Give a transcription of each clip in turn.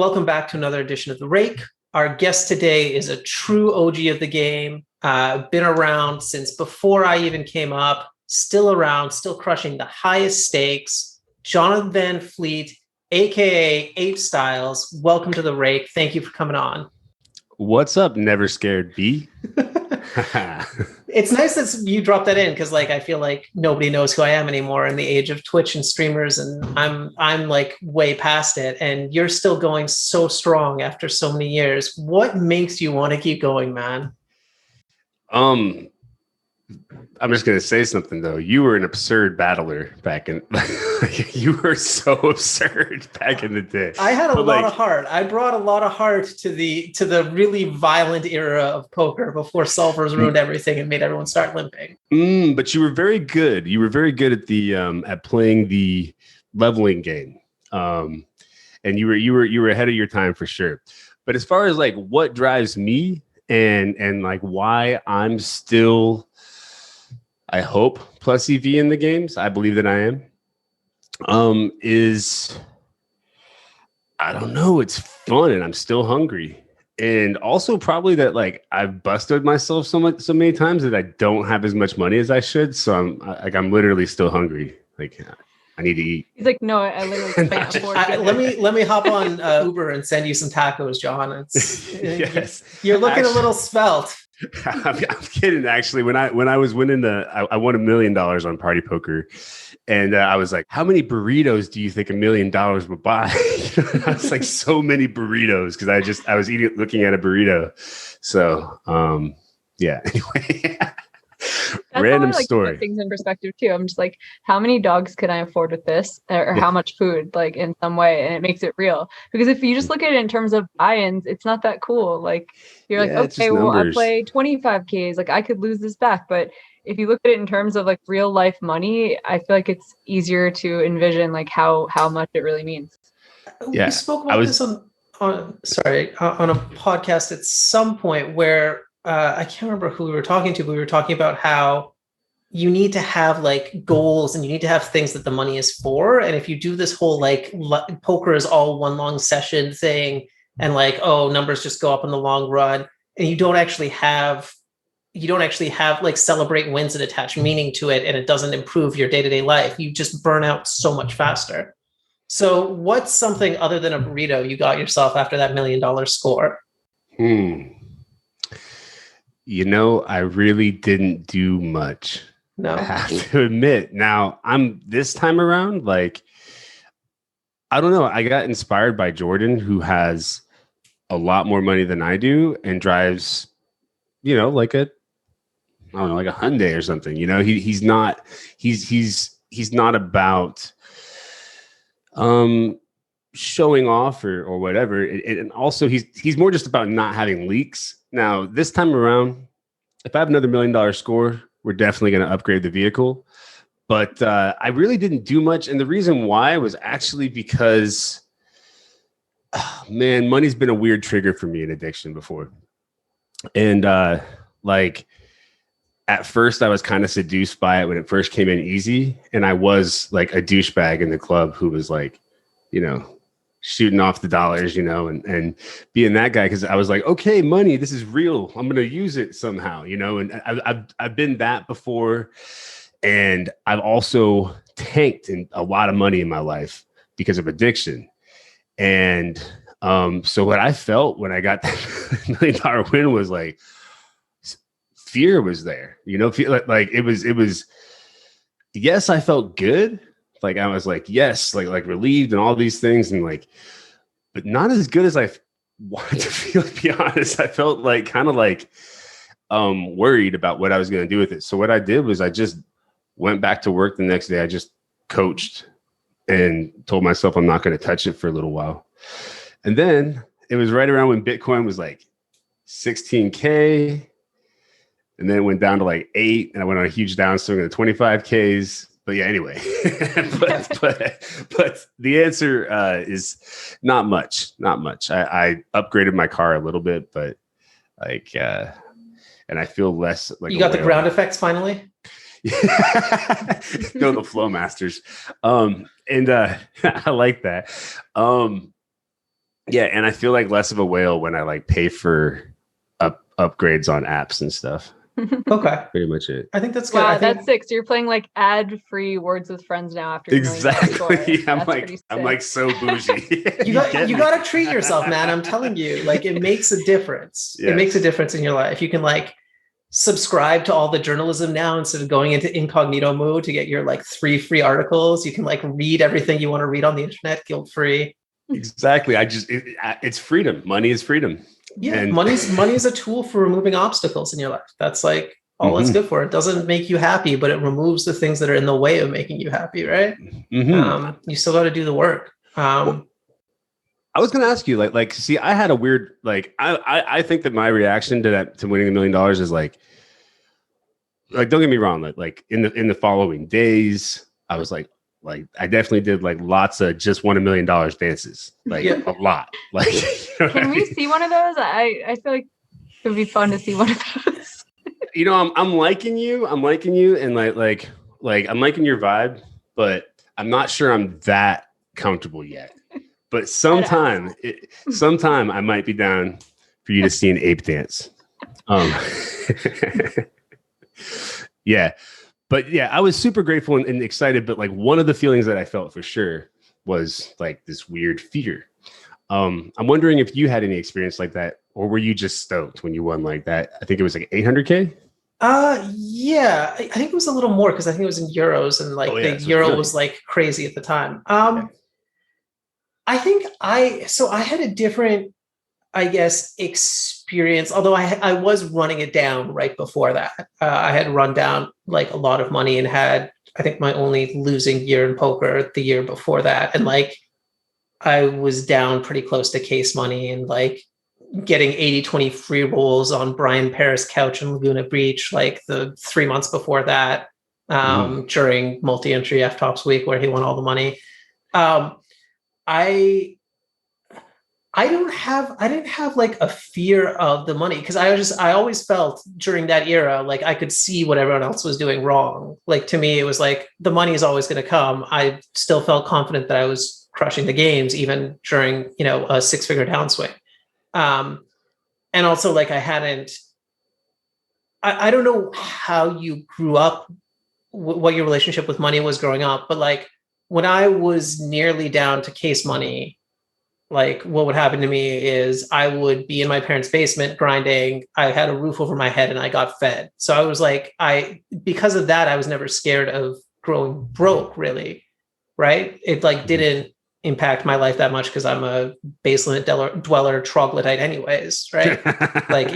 welcome back to another edition of The Rake. Our guest today is a true OG of the game, been around since before I even came up, still around, still crushing the highest stakes. Jonathan Van Fleet, aka Apestyles, welcome to The Rake. Thank you for coming on. What's up, Never Scared B? It's nice that you dropped that in because, I feel like nobody knows who I am anymore in the age of Twitch and streamers, and I'm like way past it. And you're still going so strong after so many years. What makes you want to keep going, man? I'm just gonna say something though. You were an absurd battler back in. You were so absurd back in the day. I had a lot of heart. I brought a lot of heart to the really violent era of poker before solvers ruined everything and made everyone start limping. But you were very good. You were very good at the at playing the leveling game. And you were ahead of your time for sure. But as far as like what drives me and like why I'm still, I hope, plus EV in the games, I believe that I am, is, I don't know, it's fun and I'm still hungry. And also probably that like I've busted myself so many times that I don't have as much money as I should. So I'm literally still hungry. Like I need to eat. He's like, no, I literally can't afford it. Let me hop on Uber and send you some tacos, John. Yes, you're looking a little svelte. I'm kidding. Actually, when I was winning I won $1 million on Party Poker, and I was like, "How many burritos do you think $1 million would buy?" I was like, "So many burritos," because I was looking at a burrito. So, yeah. Anyway, random story. Put things in perspective too. I'm just like, how many dogs can I afford with this, or how much food, like in some way, and it makes it real. Because if you just look at it in terms of buy-ins, it's not that cool. Like you're like, okay, well, I play 25Ks, like I could lose this back. But if you look at it in terms of like real life money, I feel like it's easier to envision like how much it really means. Yeah, we spoke about this on a podcast at some point where I can't remember who we were talking to, but we were talking about how you need to have like goals and you need to have things that the money is for. And if you do this whole like poker is all one long session thing and like, oh, numbers just go up in the long run, and you don't actually have like celebrate wins and attach meaning to it, and it doesn't improve your day-to-day life, you just burn out so much faster. So what's something other than a burrito you got yourself after that $1 million score? You know, I really didn't do much. No, I have to admit. Now, this time around, like, I don't know. I got inspired by Jordan, who has a lot more money than I do and drives, like a Hyundai or something. He's not about showing off or whatever. And also he's more just about not having leaks. Now, this time around, if I have another $1 million score, we're definitely going to upgrade the vehicle. But I really didn't do much. And the reason why was actually because, money's been a weird trigger for me in addiction before. And like at first I was kind of seduced by it when it first came in easy. And I was like a douchebag in the club who was like, shooting off the dollars, and being that guy, because I was like, okay, money, this is real. I'm going to use it somehow, and I've been that before. And I've also tanked in a lot of money in my life because of addiction. And so what I felt when I got that $1 million win was like, fear was there, like it was, yes, I felt good. Like I was like, yes, like relieved and all these things. And like, but not as good as I wanted to feel, to be honest. I felt like kind of like worried about what I was going to do with it. So what I did was I just went back to work the next day. I just coached and told myself I'm not going to touch it for a little while. And then it was right around when Bitcoin was like 16K. And then it went down to like 8. And I went on a huge downswing of the 25Ks. But yeah, anyway, but the answer is not much. I upgraded my car a little bit, but like, and I feel less like you got the ground effects finally. No, the Flow Masters, and I like that. Yeah, and I feel like less of a whale when I like pay for upgrades on apps and stuff. Okay. Pretty much it. I think that's good. Wow, that's sick. So you're playing like ad-free Words with Friends now after your exactly. I'm like so bougie. you got to treat yourself, man. I'm telling you, like it makes a difference. Yes. It makes a difference in your life. You can like subscribe to all the journalism now instead of going into incognito mode to get your like 3 free articles. You can like read everything you want to read on the internet guilt-free. Exactly. It's freedom. Money is freedom. Yeah, and money is a tool for removing obstacles in your life. That's like all it's good for. It doesn't make you happy, but it removes the things that are in the way of making you happy, right? You still got to do the work. Well, I was going to ask you, like, see, I had a weird, like, I think that my reaction to winning $1 million is like, don't get me wrong, like in the following days, I was like I definitely did like lots of just won $1 million dances, like a lot. Like, can we see one of those? I feel like it would be fun to see one of those. I'm liking you, and like I'm liking your vibe, but I'm not sure I'm that comfortable yet. But sometime I might be down for you to see an ape dance. Yeah. But yeah, I was super grateful and excited. But like one of the feelings that I felt for sure was like this weird fear. I'm wondering if you had any experience like that, or were you just stoked when you won like that? I think it was like 800K. Yeah, I think it was a little more because I think it was in euros, and like the euro was like crazy at the time. I think I had a different, I guess, experience, although I was running it down right before that. I had run down like a lot of money and had, I think, my only losing year in poker the year before that. And like, I was down pretty close to case money and like getting 80-20 free rolls on Brian Paris' couch in Laguna Beach, like the 3 months before that, during multi-entry F-Tops week where he won all the money. I didn't have like a fear of the money because I always felt during that era like I could see what everyone else was doing wrong. Like to me, it was like the money is always going to come. I still felt confident that I was crushing the games even during a 6-figure downswing. And also like I don't know how you grew up, what your relationship with money was growing up, but like when I was nearly down to case money, like what would happen to me is I would be in my parents' basement grinding. I had a roof over my head and I got fed. So I was like, because of that, I was never scared of growing broke really. Right. It like didn't impact my life that much because I'm a basement dweller troglodyte anyways. Right. Like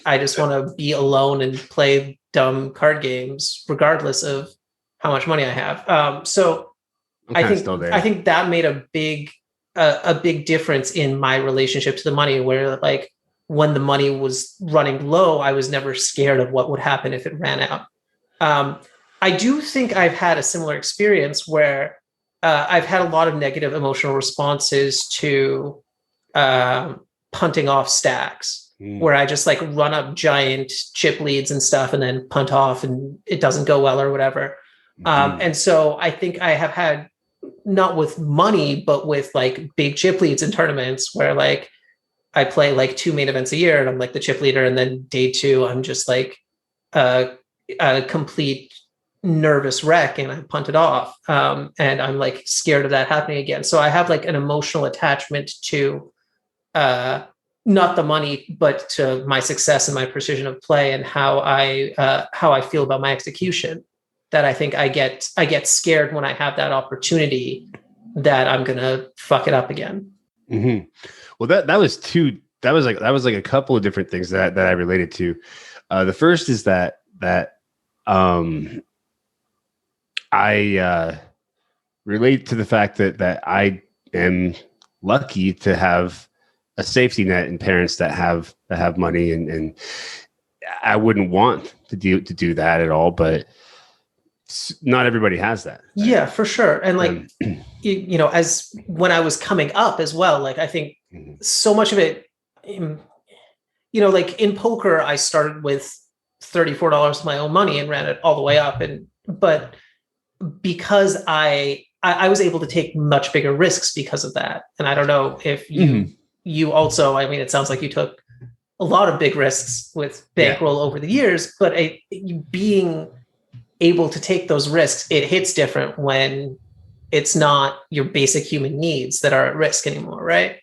I just want to be alone and play dumb card games regardless of how much money I have. So I think that made a big difference in my relationship to the money, where like when the money was running low, I was never scared of what would happen if it ran out. I do think I've had a similar experience where I've had a lot of negative emotional responses to punting off stacks, where I just like run up giant chip leads and stuff and then punt off and it doesn't go well or whatever. And so I think I have had, not with money, but with like big chip leads in tournaments where like I play like 2 main events a year and I'm like the chip leader. And then day 2, I'm just like a complete nervous wreck and I punt it off. And I'm like scared of that happening again. So I have like an emotional attachment to not the money, but to my success and my precision of play and how I feel about my execution. That I think I get scared when I have that opportunity that I'm gonna fuck it up again. Mm-hmm. Well, that was like a couple of different things that I related to. The first is that I relate to the fact that I am lucky to have a safety net and parents that have money, and I wouldn't want to do that at all, but not everybody has that. Yeah, for sure. And like, as when I was coming up as well, like I think so much of it, like in poker, I started with $34 of my own money and ran it all the way up. But because I I was able to take much bigger risks because of that. And I don't know if you also, I mean, it sounds like you took a lot of big risks with bankroll over the years, but being able to take those risks, it hits different when it's not your basic human needs that are at risk anymore, right?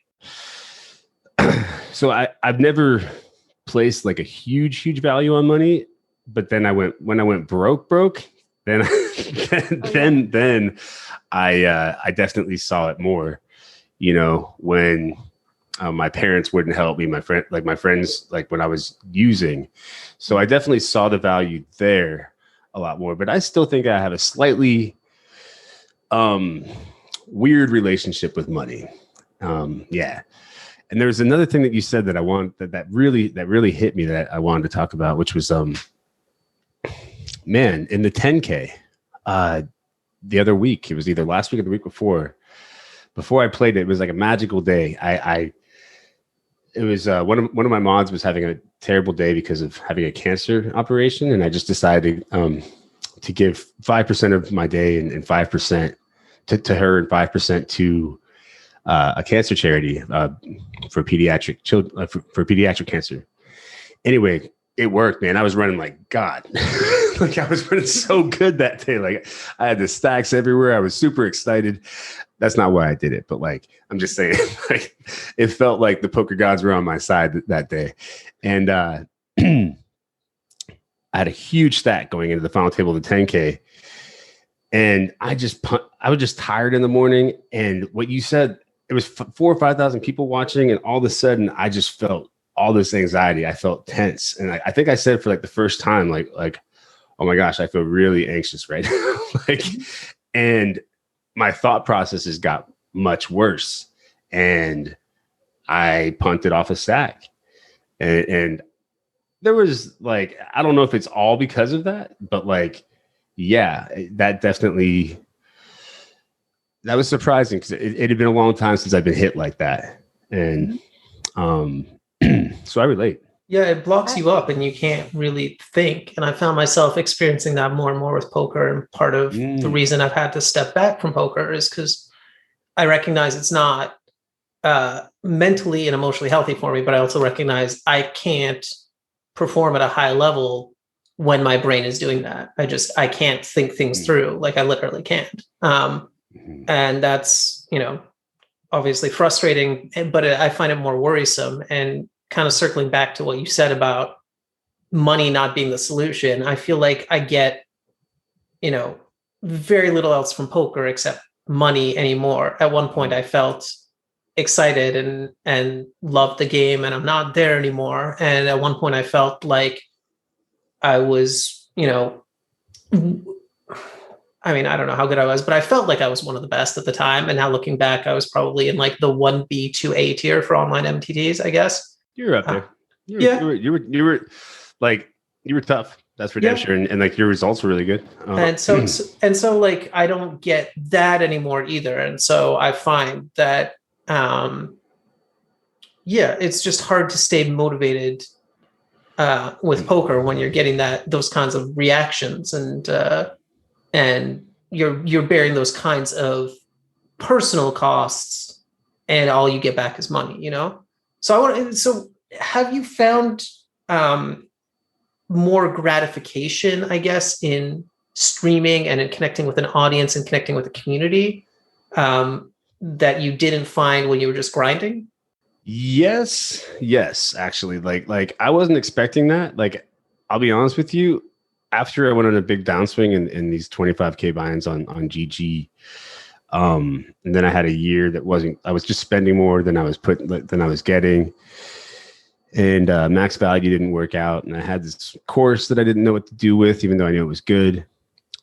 So I've never placed like a huge value on money, but then when I went broke, then then I definitely saw it more, you know, when my parents wouldn't help me, my friends, like when I was using. So I definitely saw the value there a lot more, but I still think I have a slightly weird relationship with money. Yeah. And there's another thing that you said that I want that really hit me that I wanted to talk about, which was man, in the 10K the other week, it was either last week or the week before I played it was like a magical day. It was one of my mods was having a terrible day because of having a cancer operation, and I just decided to give 5% of my day and 5% to her and 5% to a cancer charity for pediatric children for pediatric cancer. Anyway, it worked, man. I was running like God. Like I was running so good that day. Like I had the stacks everywhere. I was super excited. That's not why I did it, but like I'm just saying, like it felt like the poker gods were on my side that day. And I had a huge stack going into the final table of the 10K. And I was just tired in the morning. And what you said, it was 4,000 or 5,000 people watching. And all of a sudden I just felt all this anxiety. I felt tense. And I think I said for like the first time, like, oh my gosh, I feel really anxious right now. Like, and my thought processes got much worse. And I punted off a stack. And there was like, I don't know if it's all because of that, but like, yeah, that was surprising because it had been a long time since I've been hit like that. And so I relate. Yeah, it blocks you up and you can't really think. And I found myself experiencing that more and more with poker. And part of the reason I've had to step back from poker is because I recognize it's not mentally and emotionally healthy for me, but I also recognize I can't perform at a high level when my brain is doing that. I can't think things through. Like I literally can't. And that's, you know, obviously frustrating, but I find it more worrisome. And kind of circling back to what you said about money not being the solution, I feel like I get, you know, very little else from poker except money anymore. At one point I felt excited and loved the game, and I'm not there anymore. And at one point I felt like I was, you know, I mean, I don't know how good I was, but I felt like I was one of the best at the time. And now looking back, I was probably in like the 1B, 2A tier for online MTTs, I guess. You're up there. You were tough. That's for damn sure. And like your results were really good. And so like, I don't get that anymore either. And so I find that, it's just hard to stay motivated with poker when you're getting those kinds of reactions and you're bearing those kinds of personal costs and all you get back is money, you know? So have you found more gratification, I guess, in streaming and in connecting with an audience and connecting with a community that you didn't find when you were just grinding? Yes, actually. Like I wasn't expecting that. Like, I'll be honest with you. After I went on a big downswing in these 25K buy-ins on GG, and then I had a year that I was just spending more than I was getting. And max value didn't work out. And I had this course that I didn't know what to do with, even though I knew it was good.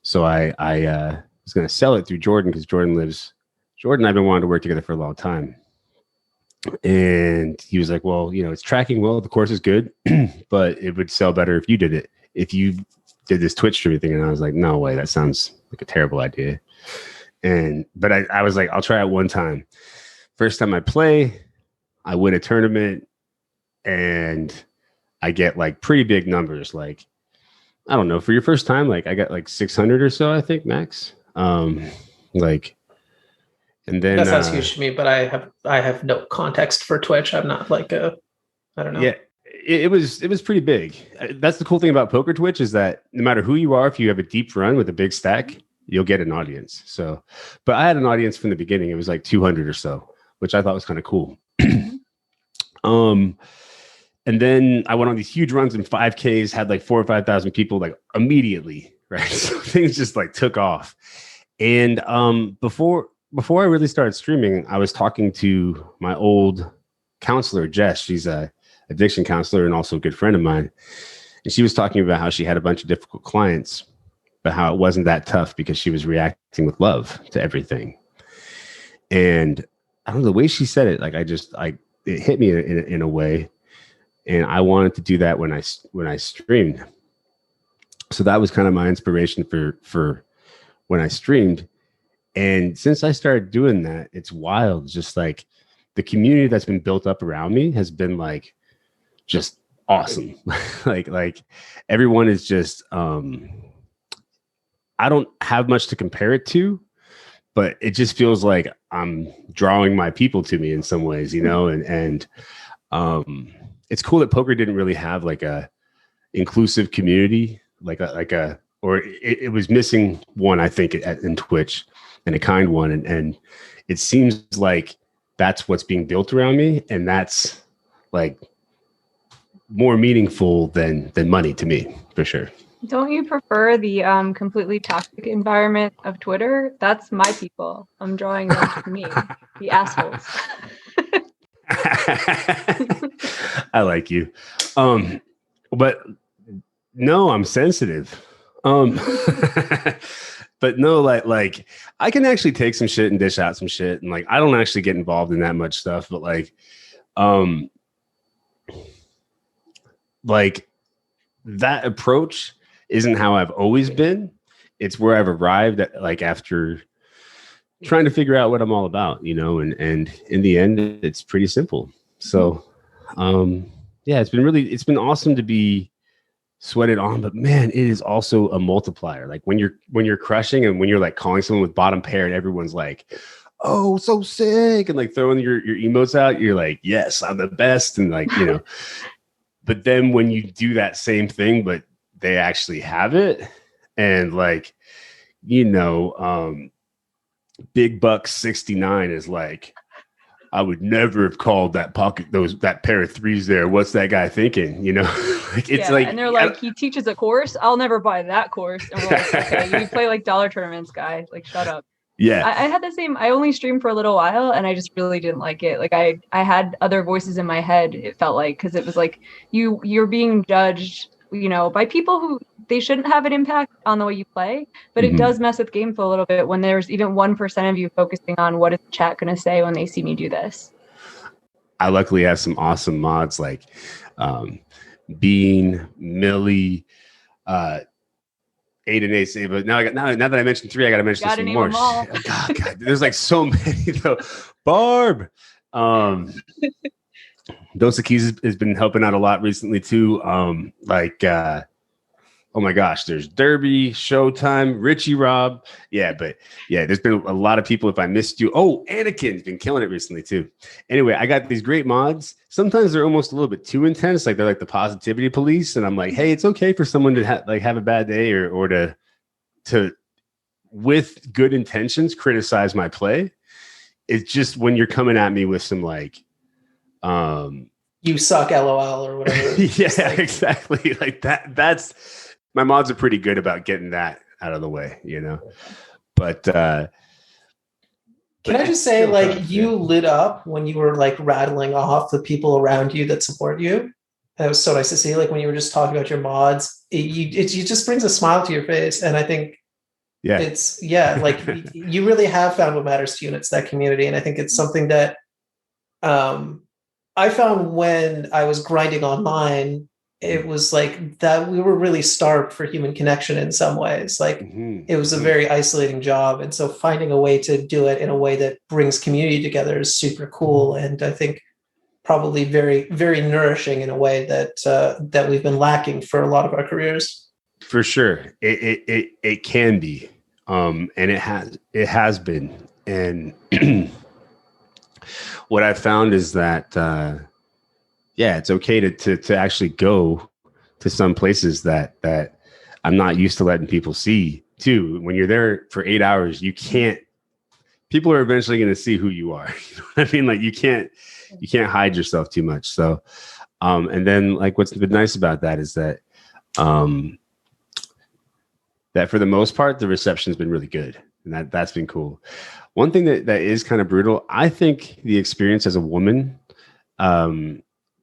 So I was going to sell it through Jordan because Jordan and I've been wanting to work together for a long time. And he was like, well, you know, it's tracking well. The course is good, but it would sell better if you did it. If you did this Twitch streaming thing. And I was like, no way, that sounds like a terrible idea. But I was like, I'll try it one time. First time I play, I win a tournament and I get like pretty big numbers. Like, I don't know, for your first time, like I got like 600 or so, I think max. Like And then that sounds huge to me, but I have no context for Twitch. I'm not like I don't know. Yeah, it was pretty big. That's the cool thing about poker Twitch is that no matter who you are, if you have a deep run with a big stack, you'll get an audience. So, but I had an audience from the beginning. It was like 200 or so, which I thought was kind of cool. And then I went on these huge runs in 5Ks, had like 4,000 or 5,000 people like immediately, right? So things just like took off. And before I really started streaming, I was talking to my old counselor, Jess. She's a addiction counselor and also a good friend of mine. And she was talking about how she had a bunch of difficult clients, but how it wasn't that tough because she was reacting with love to everything. And I don't know, the way she said it, like it hit me in a way. And I wanted to do that when I streamed. So that was kind of my inspiration for when I streamed. And since I started doing that, it's wild. Just like the community that's been built up around me has been like just awesome. like everyone is just I don't have much to compare it to, but it just feels like I'm drawing my people to me in some ways, you know, and it's cool that poker didn't really have like a inclusive community, or it was missing one, I think, in Twitch, and a kind one. And it seems like that's what's being built around me. And that's like more meaningful than money to me, for sure. Don't you prefer the completely toxic environment of Twitter? That's my people. I'm drawing them to me, the assholes. I like you. But no, I'm sensitive. But no, like I can actually take some shit and dish out some shit. And like, I don't actually get involved in that much stuff, but like that approach isn't how I've always been. It's where I've arrived at, like after trying to figure out what I'm all about, you know, and in the end, it's pretty simple. So, yeah, it's been awesome to be sweated on, but man, it is also a multiplier. Like when you're crushing and when you're like calling someone with bottom pair and everyone's like, oh, so sick, and like throwing your emotes out, you're like, yes, I'm the best. And like, you know, but then when you do that same thing, but they actually have it, and like, you know, Big Buck 69 is like, I would never have called that pair of threes there. What's that guy thinking? You know, like it's like, and they're like, he teaches a course. I'll never buy that course. And we're like, okay, you play like dollar tournaments, guy. Like, shut up. Yeah. I had the same. I only streamed for a little while, and I just really didn't like it. Like I had other voices in my head. It felt like, because it was like you're being judged, you know, by people who they shouldn't have an impact on the way you play, but it does mess with gameplay a little bit when there's even 1% of you focusing on what is the chat going to say when they see me do this. I luckily have some awesome mods like Bean, Millie, 8 and 8. But now that I mentioned 3, I got to mention some more. Oh, God, there's like so many though. Barb, Dos Keys has been helping out a lot recently too. Oh my gosh, there's Derby, Showtime, Richie Rob. Yeah, but yeah, there's been a lot of people. If I missed you, Anakin's been killing it recently too. Anyway, I got these great mods. Sometimes they're almost a little bit too intense. Like they're like the positivity police. And I'm like, hey, it's okay for someone to have a bad day or to with good intentions criticize my play. It's just when you're coming at me with some like, you suck, LOL or whatever. Yeah, like, exactly. Like that's. My mods are pretty good about getting that out of the way, you know. But can I just say, like, you lit up when you were like rattling off the people around you that support you. That was so nice to see. Like when you were just talking about your mods, it just brings a smile to your face, and I think, like you really have found what matters to you, and it's that community. And I think it's something that I found when I was grinding online. It was like that we were really starved for human connection in some ways. Like it was a very isolating job. And so finding a way to do it in a way that brings community together is super cool. And I think probably very, very nourishing in a way that we've been lacking for a lot of our careers. For sure. It can be. And it has been. And what I found is that, it's okay to actually go to some places that I'm not used to letting people see too. When you're there for 8 hours, people are eventually going to see who you are. You know what I mean? Like you can't hide yourself too much. So, and then like, what's been nice about that is that, that for the most part, the reception's been really good. And that's been cool. One thing that is kind of brutal, I think the experience as a woman,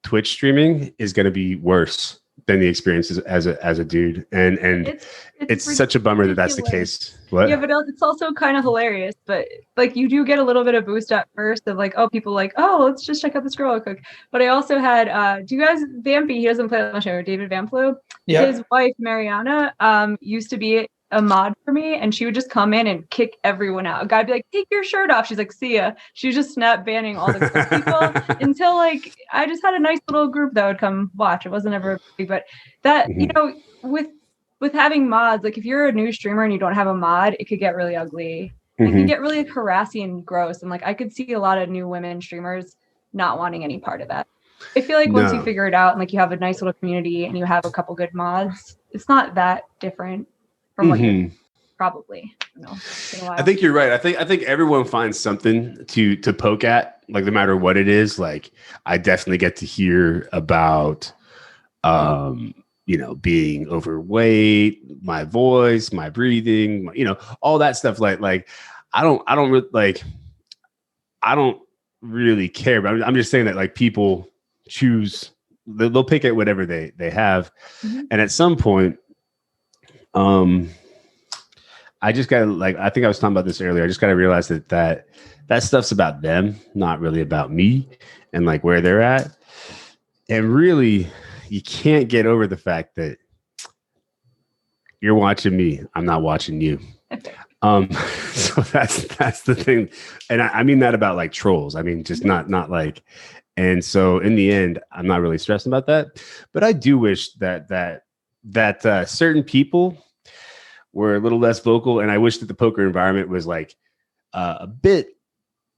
Twitch streaming is going to be worse than the experience as a dude. And it's such a bummer that that's the case. What? Yeah, but it's also kind of hilarious. But like you do get a little bit of boost at first of like, oh, people like, oh, let's just check out this girl real quick. But I also had, do you guys, Vampy, he doesn't play on the show, David VAMPLEW. Yeah. His wife, MARIANA, used to be a mod for me, and she would just come in and kick everyone out. A guy would be like, take your shirt off. She's like, see ya. She would just snap banning all the people until like I just had a nice little group that would come watch. It wasn't ever big, but that, you know, with having mods, like if you're a new streamer and you don't have a mod, it could get really ugly. It can get really harassing and gross. And like I could see a lot of new women streamers not wanting any part of that. I feel like once you figure it out and like you have a nice little community and you have a couple good mods, it's not that different from what you probably. I think you're right. I think everyone finds something to poke at, like no matter what it is. Like I definitely get to hear about, you know, being overweight, my voice, my breathing, you know, all that stuff. Like I don't really care, but I'm just saying that like people choose, they'll pick at whatever they have. And at some point, I just gotta like, I think I was talking about this earlier. I just gotta realize that stuff's about them, not really about me and like where they're at. And really, you can't get over the fact that you're watching me. I'm not watching you. So that's the thing. And I mean that about like trolls. I mean, just not like, and so in the end, I'm not really stressing about that, but I do wish that certain people were a little less vocal. And I wish that the poker environment was like a bit,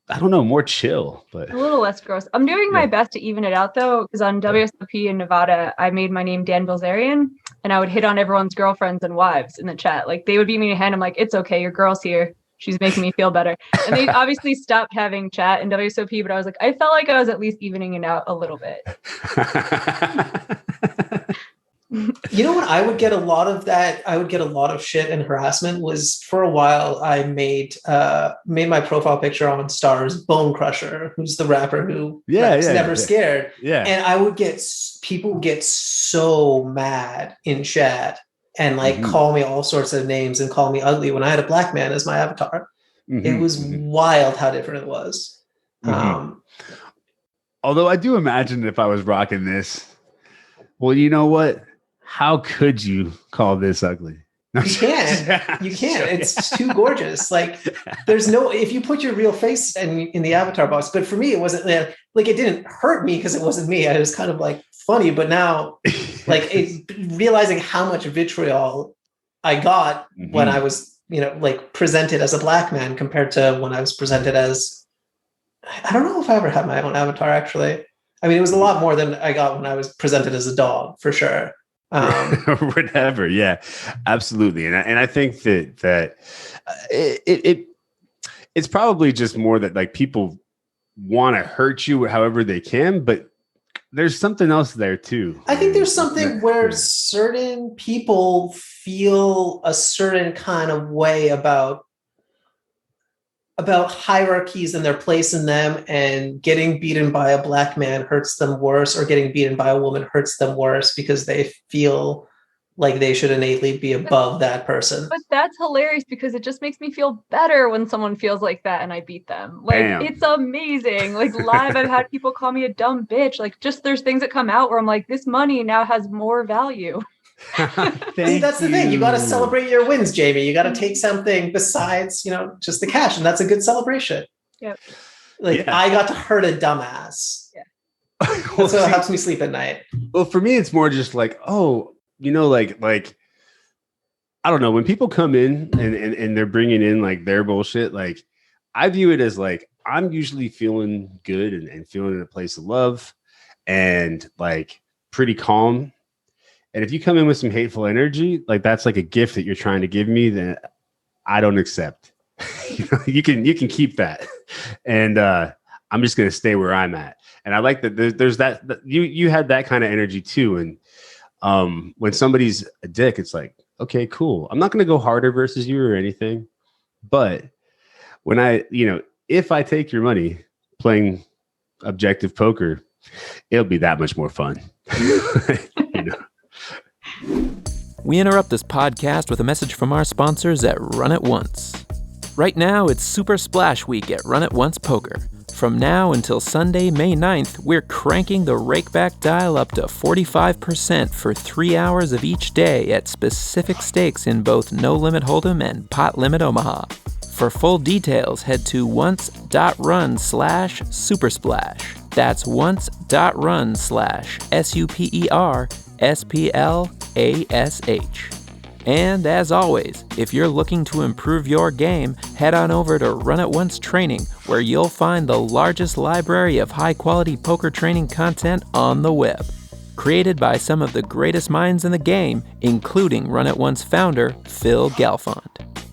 I don't know, more chill, but a little less gross. I'm doing my best to even it out though, because on WSOP in Nevada, I made my name Dan Bilzerian, and I would hit on everyone's girlfriends and wives in the chat. Like they would beat me a hand. I'm like, it's okay, your girl's here. She's making me feel better. And they obviously stopped having chat in WSOP, but I was like, I felt like I was at least evening it out a little bit. You know what? I would get a lot of that. I would get a lot of shit and harassment. Was for a while I made my profile picture on Stars Bone Crusher, who's the rapper who never scared. Yeah, and I would get people get so mad in chat and like call me all sorts of names and call me ugly when I had a black man as my avatar. It was wild how different it was. Although I do imagine if I was rocking this, well, you know what? How could you call this ugly? You can't. You can't. It's too gorgeous. Like there's no, if you put your real face in the avatar box, but for me, it wasn't like, it didn't hurt me because it wasn't me. I was kind of like funny, but now like realizing how much vitriol I got when I was, you know, like presented as a black man compared to when I was presented as, I don't know if I ever had my own avatar actually. I mean, it was a lot more than I got when I was presented as a dog for sure. Whatever. Yeah, absolutely. And I think that it's probably just more that like people want to hurt you however they can, but there's something else there too. I think there's something where certain people feel a certain kind of way about hierarchies and their place in them, and getting beaten by a black man hurts them worse, or getting beaten by a woman hurts them worse because they feel like they should innately be above that person. But that's hilarious because it just makes me feel better when someone feels like that and I beat them. Like it's amazing. Like live, I've had people call me a dumb bitch. Like just there's things that come out where I'm like, this money now has more value. See, that's the thing. You got to celebrate your wins, Jamie. You got to take something besides, you know, just the cash, and that's a good celebration. Yep. Like I got to hurt a dumbass. Yeah. That's what helps me sleep at night. Well, for me, it's more just like, oh, you know, like I don't know, when people come in and they're bringing in like their bullshit, like I view it as like, I'm usually feeling good and feeling in a place of love and like pretty calm. And if you come in with some hateful energy, like that's like a gift that you're trying to give me that I don't accept. You can keep that. And I'm just going to stay where I'm at. And I like that there's that you had that kind of energy too. And when somebody's a dick, it's like, okay, cool. I'm not going to go harder versus you or anything. But when if I take your money playing objective poker, it'll be that much more fun. We interrupt this podcast with a message from our sponsors at Run It Once. Right now, it's Super Splash Week at Run It Once Poker. From now until Sunday, May 9th, we're cranking the rakeback dial up to 45% for 3 hours of each day at specific stakes in both No Limit Hold'em and Pot Limit Omaha. For full details, head to once.run/supersplash. That's once.run/SUPERSPLASH. And as always, if you're looking to improve your game, head on over to Run It Once Training, where you'll find the largest library of high-quality poker training content on the web. Created by some of the greatest minds in the game, including Run It Once founder Phil Galfond.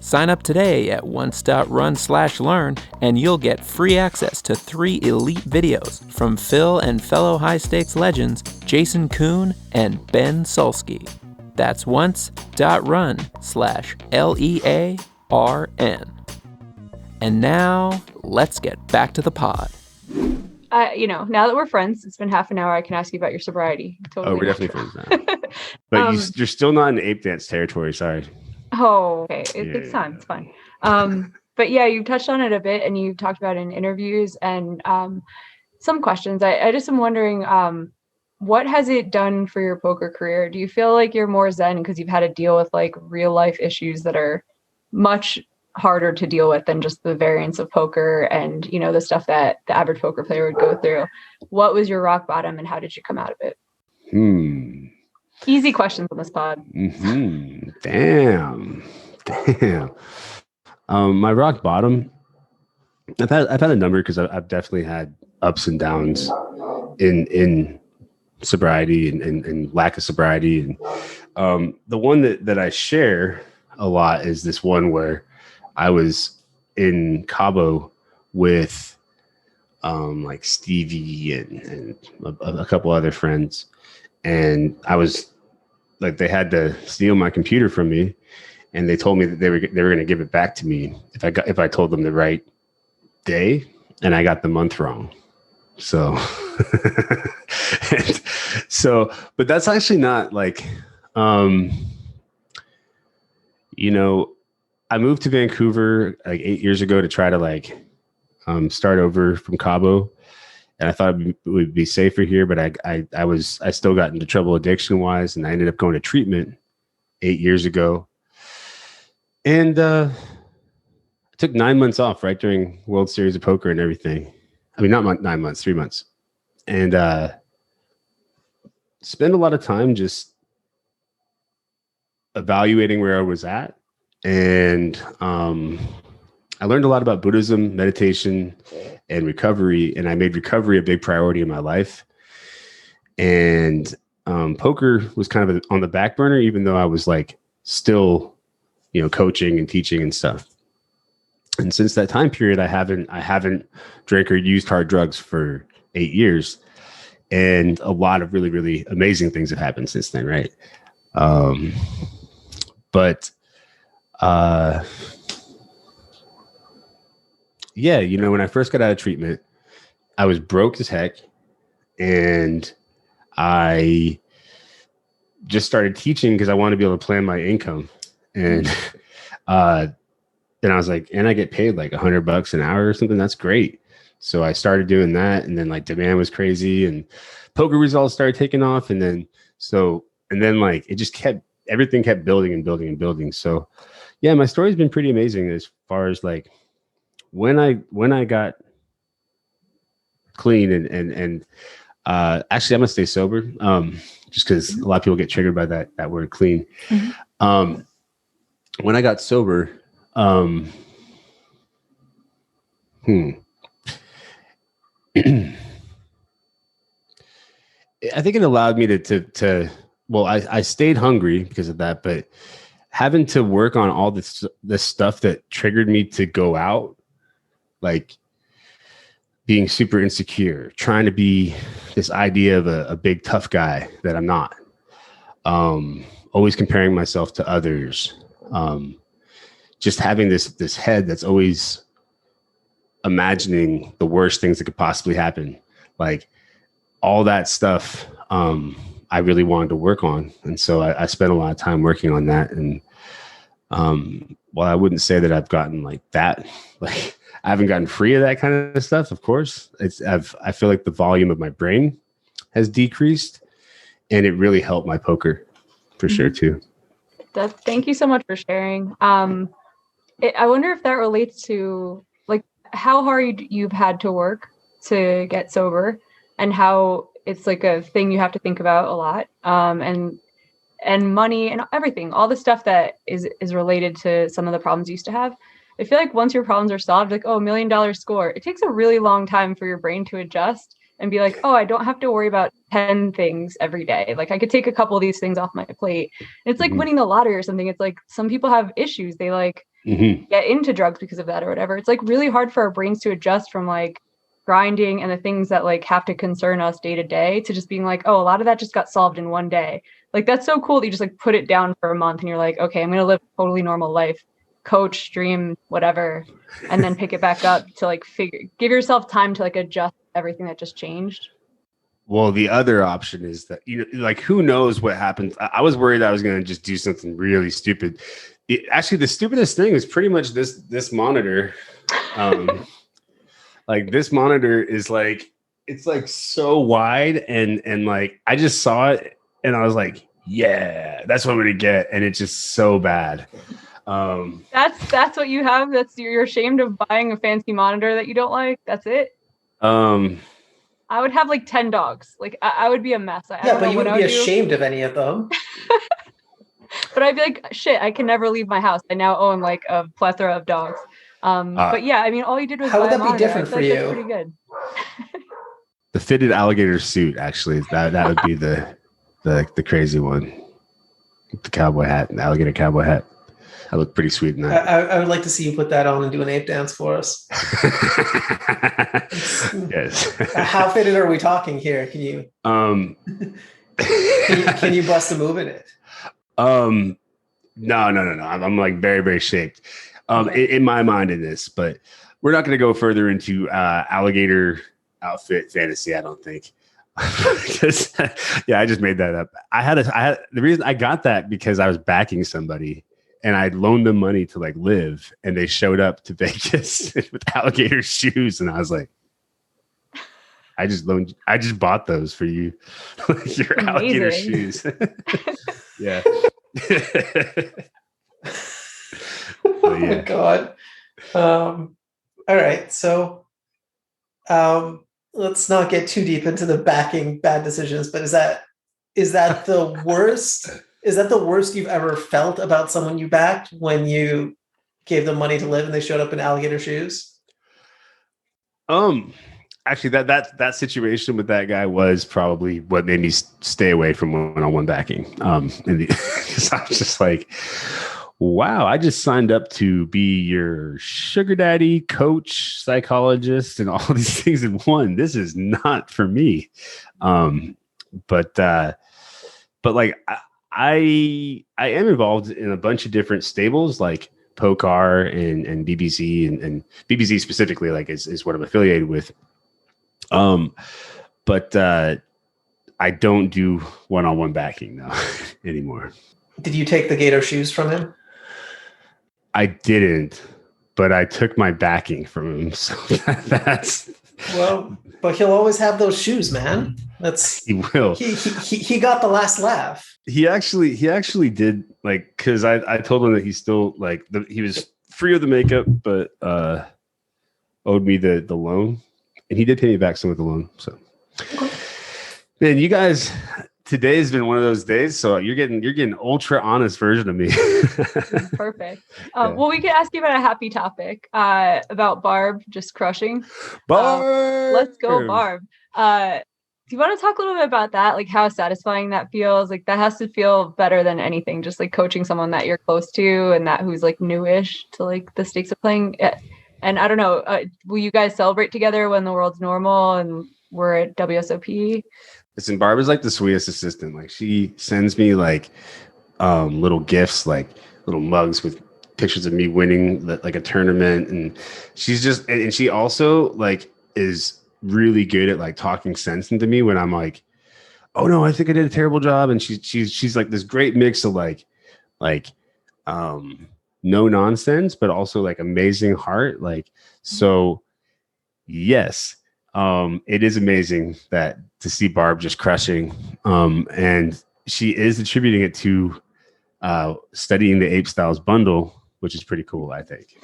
Sign up today at once.run/learn, and you'll get free access to 3 elite videos from Phil and fellow high-stakes legends Jason Kuhn and Ben Solsky. That's once.run/LEARN. And now, let's get back to the pod. Now that we're friends, it's been half an hour. I can ask you about your sobriety. Totally. Oh, we're definitely friends now. But you're still not in ape dance territory. Sorry. Oh, okay. It's time. It's fine. But yeah, you touched on it a bit, and you talked about it in interviews and some questions. I just am wondering, what has it done for your poker career? Do you feel like you're more zen because you've had to deal with like real life issues that are much harder to deal with than just the variance of poker and, the stuff that the average poker player would go through? What was your rock bottom and how did you come out of it? Easy questions on this pod. Damn. My rock bottom, I've had a number because I've definitely had ups and downs in sobriety and lack of sobriety. And the one that I share a lot is this one where I was in Cabo with like Stevie and a couple other friends, and I was like, they had to steal my computer from me, and they told me that they were going to give it back to me if I told them the right day, and I got the month wrong. So, but that's actually not like, I moved to Vancouver like 8 years ago to try to like start over from Cabo, and I thought it would be safer here, but I still got into trouble addiction wise, and I ended up going to treatment 8 years ago, and I took 9 months off right during World Series of Poker and everything. I mean, not 9 months, 3 months, and spend a lot of time just evaluating where I was at. And I learned a lot about Buddhism, meditation, and recovery. And I made recovery a big priority in my life. And poker was kind of on the back burner, even though I was like still, coaching and teaching and stuff. And since that time period, I haven't drank or used hard drugs for 8 years. And a lot of really, really amazing things have happened since then, right? When I first got out of treatment, I was broke as heck, and I just started teaching because I wanted to be able to plan my income. And then I was like, and I get paid like $100 an hour or something. That's great. So I started doing that, and then like demand was crazy, and poker results started taking off, and then like it just everything kept building and building and building. So yeah, my story's been pretty amazing as far as like when I got clean and actually I'm gonna stay sober just because a lot of people get triggered by that word clean. Mm-hmm. When I got sober, I think it allowed me to well, I stayed hungry because of that, but having to work on all this stuff that triggered me to go out, like being super insecure, trying to be this idea of a big tough guy that I'm not, always comparing myself to others, just having this head that's always imagining the worst things that could possibly happen, like all that stuff. I really wanted to work on, and so I spent a lot of time working on that. And while I wouldn't say that I've gotten like that, like I haven't gotten free of that kind of stuff, of course. I feel like the volume of my brain has decreased, and it really helped my poker for sure too. Thank you so much for sharing. I wonder if that relates to like how hard you've had to work to get sober, and how it's like a thing you have to think about a lot, and money and everything, all the stuff that is related to some of the problems you used to have. I feel like once your problems are solved, like, oh, $1 million score, it takes a really long time for your brain to adjust and be like, oh, I don't have to worry about 10 things every day. Like I could take a couple of these things off my plate. And it's like winning the lottery or something. It's like some people have issues. They like get into drugs because of that or whatever. It's like really hard for our brains to adjust from like grinding and the things that like have to concern us day to day to just being like, oh, a lot of that just got solved in one day. Like that's so cool that you just like put it down for a month and you're like, okay, I'm going to live a totally normal life, coach, stream, whatever, and then pick it back up to like give yourself time to like adjust everything that just changed. Well, the other option is that, you know, like who knows what happens. I was worried I was going to just do something really stupid. Actually, the stupidest thing is pretty much this monitor. Like this monitor is like, it's like so wide and like I just saw it and I was like, yeah, that's what I'm gonna get, and it's just so bad. That's what you have. You're ashamed of buying a fancy monitor that you don't like. That's it. I would have like 10 dogs. Like I would be a mess. But you wouldn't be ashamed of any of them. But I'd be like, shit, I can never leave my house. I now own like a plethora of dogs. But yeah, I mean, all you did was how would buy that a monitor. be different for you? That's pretty good. The fitted alligator suit, actually, that would be the crazy one. The cowboy hat, the alligator cowboy hat. I look pretty sweet in that. I would like to see you put that on and do an ape dance for us. Yes. How fitted are we talking here? Can you can you bust a move in it? No. I'm like very, very shaped. In my mind in this, but we're not going to go further into alligator outfit fantasy, I don't think. Because yeah, I just made that up. I had the reason I got that because I was backing somebody and I'd loaned them money to like live, and they showed up to Vegas with alligator shoes, and I was like, I just bought those for you. Your amazing. Alligator shoes. Yeah. Oh my God. All right. So let's not get too deep into the backing bad decisions, but is that the worst? Is that the worst you've ever felt about someone you backed when you gave them money to live and they showed up in alligator shoes? Actually, that situation with that guy was probably what made me stay away from one-on-one backing. Because I was just like, wow, I just signed up to be your sugar daddy, coach, psychologist, and all these things in one. This is not for me. But like I am involved in a bunch of different stables, like Pokar and BBC and BBC specifically, like is what I'm affiliated with. But I don't do one-on-one backing now anymore. Did you take the gator shoes from him? I didn't, but I took my backing from him. So that's well, but he'll always have those shoes, man. He will. He got the last laugh. He actually did, like, because I told him that he still like he was free of the makeup, but owed me the loan, and he did pay me back some of the loan. So, man, you guys, today has been one of those days. So you're getting ultra honest version of me. Perfect. Well, we could ask you about a happy topic, about Barb just crushing. Barb, let's go, Barb. Do you want to talk a little bit about that? Like how satisfying that feels? Like that has to feel better than anything. Just like coaching someone that you're close to and that who's like newish to like the stakes of playing. And I don't know, will you guys celebrate together when the world's normal and we're at WSOP? Listen, Barb is like the sweetest assistant. Like she sends me like little gifts, like little mugs with pictures of me winning like a tournament, and she's just and she also like is really good at like talking sense into me when I'm like, oh no, I think I did a terrible job, and she's like this great mix of like no nonsense, but also like amazing heart. Like so, yes. It is amazing that to see Barb just crushing, and she is attributing it to studying the Apestyles bundle, which is pretty cool, I think.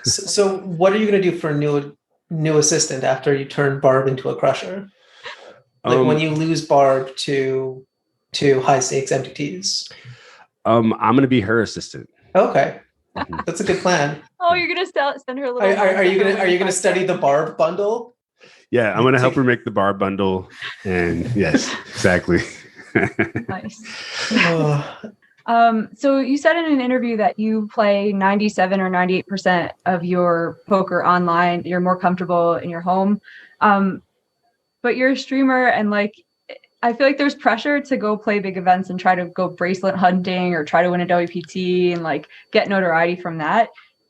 So what are you going to do for a new assistant after you turn Barb into a crusher? Like when you lose Barb to high stakes MTTs. I'm going to be her assistant. Okay, that's a good plan. Oh, you're going to send her a little. Are you going to study the Barb bundle? Yeah, I'm going to help her make the Barb bundle. And yes, exactly. Nice. So you said in an interview that you play 97 or 98% of your poker online. You're more comfortable in your home. But you're a streamer, and like, I feel like there's pressure to go play big events and try to go bracelet hunting or try to win a WPT and like get notoriety from that.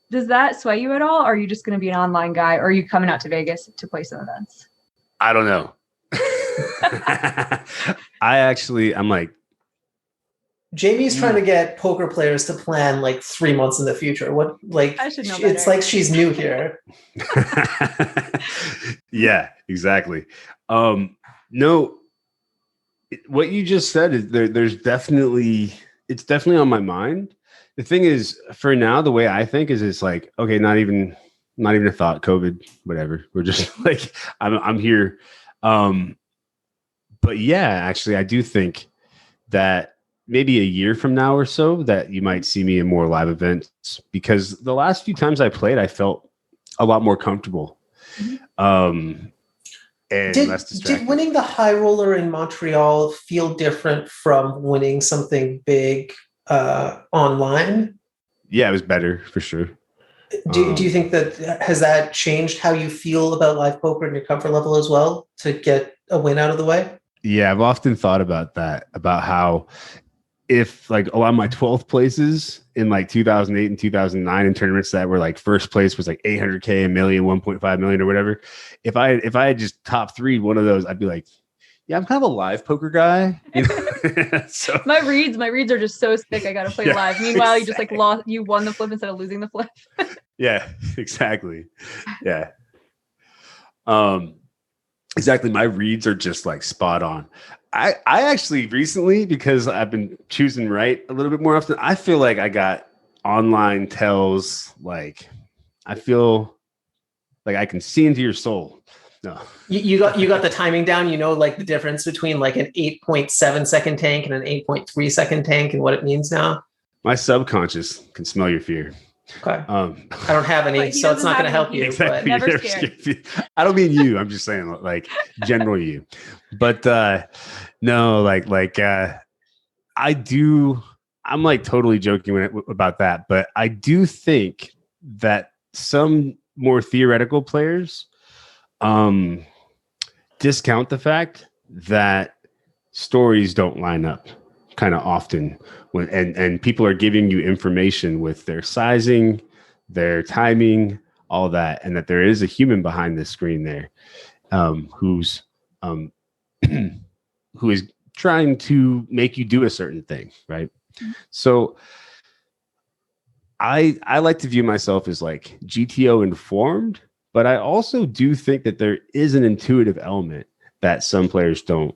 Does that sway you at all? Or are you just going to be an online guy, or are you coming out to Vegas to play some events? I don't know. I'm like, Jamie's trying to get poker players to plan like 3 months in the future. What, like, I should know it's better. like she's new here. Yeah, exactly. No, what you just said is it's definitely on my mind. The thing is, for now, the way I think is it's like, okay, not even a thought, COVID, whatever. We're just like, I'm here. But yeah, actually, I do think that maybe a year from now or so that you might see me in more live events, because the last few times I played, I felt a lot more comfortable. And less distracted. Did winning the high roller in Montreal feel different from winning something big online? Yeah, it was better for sure. Do you think has that changed how you feel about live poker and your comfort level as well, to get a win out of the way? Yeah, I've often thought about that, about how if like a lot of my 12th places in like 2008 and 2009 in tournaments that were like first place was like 800K, a million, 1.5 million or whatever. If I had just top three one of those, I'd be like, yeah, I'm kind of a live poker guy. So my reads are just so sick. I got to play live. Meanwhile, exactly. You won the flip instead of losing the flip. Yeah, exactly. Yeah. Exactly. My reads are just like spot on. I actually recently, because I've been choosing right a little bit more often, I feel like I got online tells. Like I feel like I can see into your soul. No, you got the timing down. You know, like the difference between like an 8.7 second tank and an 8.3 second tank, and what it means now. My subconscious can smell your fear. Okay. I don't have any, so it's not going to help you. Exactly. But never scared. I don't mean you. I'm just saying like general you. But no, like I do. I'm like totally joking about that, but I do think that some more theoretical players discount the fact that stories don't line up kind of often when and people are giving you information with their sizing, their timing, all that, and that there is a human behind the screen there who is trying to make you do a certain thing, right? Mm-hmm. So I like to view myself as like GTO informed, but I also do think that there is an intuitive element that some players don't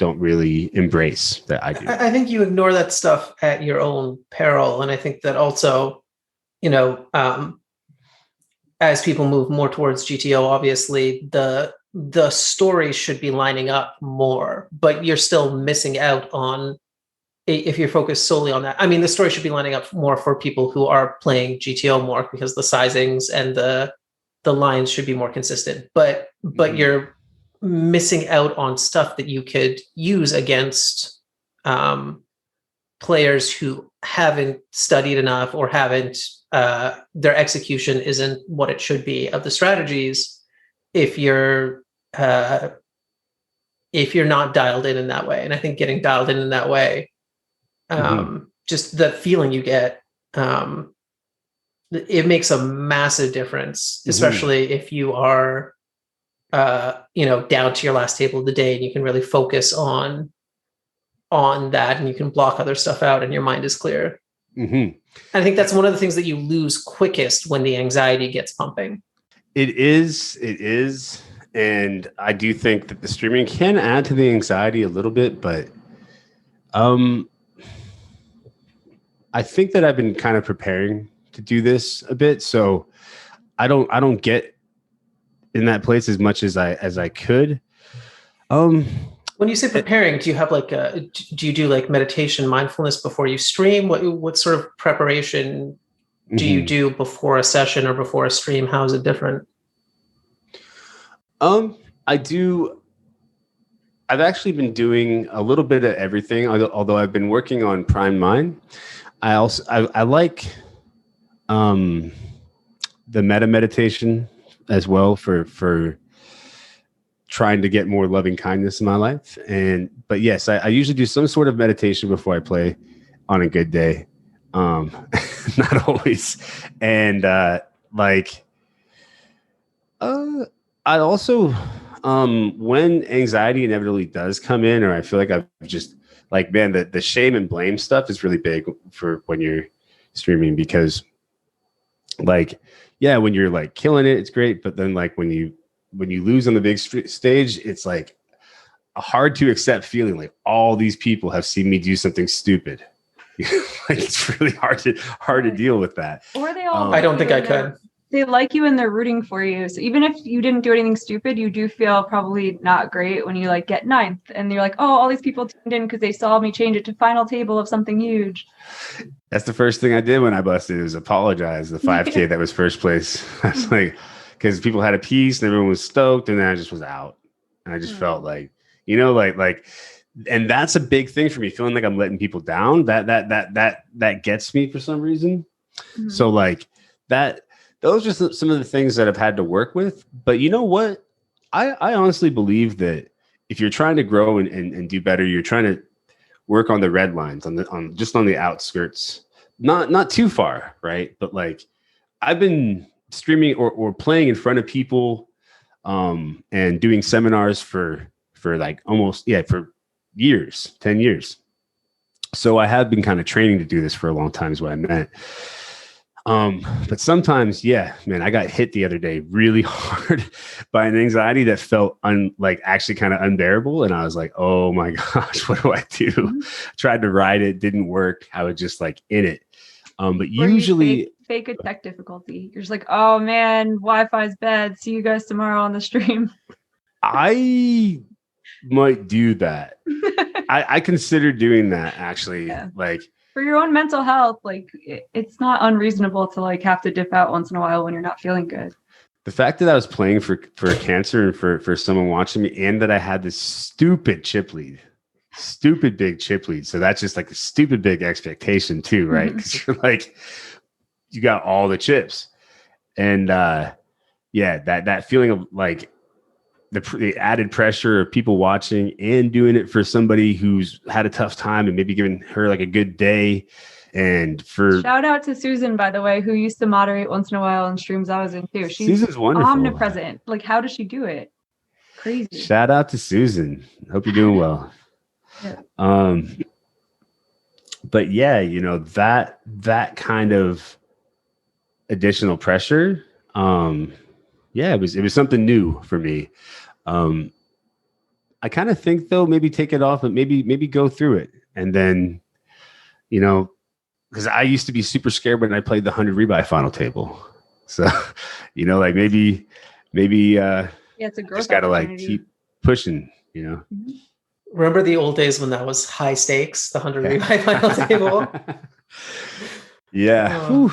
really embrace that I do. I think you ignore that stuff at your own peril. And I think that also, you know, as people move more towards GTO, obviously the the story should be lining up more, but you're still missing out on, if you're focused solely on that. I mean, the story should be lining up more for people who are playing GTO more, because the sizings and the lines should be more consistent, but you're missing out on stuff that you could use against players who haven't studied enough, or haven't their execution isn't what it should be of the strategies, if you're not dialed in that way. And I think getting dialed in that way, just the feeling you get, it makes a massive difference, especially if you are down to your last table of the day, and you can really focus on that, and you can block other stuff out, and your mind is clear. I think that's one of the things that you lose quickest when the anxiety gets pumping. It is. And I do think that the streaming can add to the anxiety a little bit, but I think that I've been kind of preparing to do this a bit. So I don't get in that place as much as I could. When you say preparing, do you have do you do like meditation, mindfulness before you stream? What sort of preparation do you do before a session or before a stream? How is it different? I do. I've actually been doing a little bit of everything, although I've been working on Prime Mind. I like the meta meditation as well for trying to get more loving kindness in my life. But yes, I usually do some sort of meditation before I play on a good day. Not always. And I also, when anxiety inevitably does come in, or I feel like I've just man, the shame and blame stuff is really big for when you're streaming, because when you're killing it, it's great. But then when you lose on the big stage, it's a hard to accept feeling all these people have seen me do something stupid. It's really hard to deal with that. Or they all I don't think I could. They like you and they're rooting for you. So even if you didn't do anything stupid, you do feel probably not great when you get ninth and you're like, oh, all these people tuned in because they saw me change it to final table of something huge. That's the first thing I did when I busted, was apologize. The 5K that was first place. I was because people had a piece and everyone was stoked, and then I just was out. And I just felt and that's a big thing for me, feeling like I'm letting people down. That gets me for some reason. So those are some of the things that I've had to work with. But you know what? I honestly believe that if you're trying to grow and do better, you're trying to work on the red lines, on the outskirts, not too far, right? But I've been streaming or playing in front of people and doing seminars for years, 10 years. So I have been kind of training to do this for a long time, is what I meant. But sometimes, I got hit the other day really hard by an anxiety that felt actually kind of unbearable. And I was like, oh my gosh, what do I do? Tried to ride it, didn't work. I was just in it. But usually fake a tech difficulty. You're just like, oh man, Wi-Fi's bad. See you guys tomorrow on the stream. I might do that. I consider doing that, actually. Yeah. For your own mental health, it's not unreasonable to have to dip out once in a while when you're not feeling good. The fact that I was playing for cancer and for someone watching me, and that I had this stupid big chip lead. So that's just a stupid big expectation too, right? Because you're you got all the chips, and that feeling of the added pressure of people watching and doing it for somebody who's had a tough time and maybe giving her a good day. And shout out to Susan, by the way, who used to moderate once in a while on streams I was in too. She's Susan's wonderful. Omnipresent. How does she do it? Crazy. Shout out to Susan. Hope you're doing well. Yeah. But that kind of additional pressure, it was something new for me. I kind of think though, maybe take it off and maybe go through it. And then, because I used to be super scared when I played the 100 rebuy final table. So, maybe. Yeah, Yeah, it's a growth Just got to like opportunity. keep pushing, you know. Remember the old days when that was high stakes, the 100 rebuy final table? Yeah.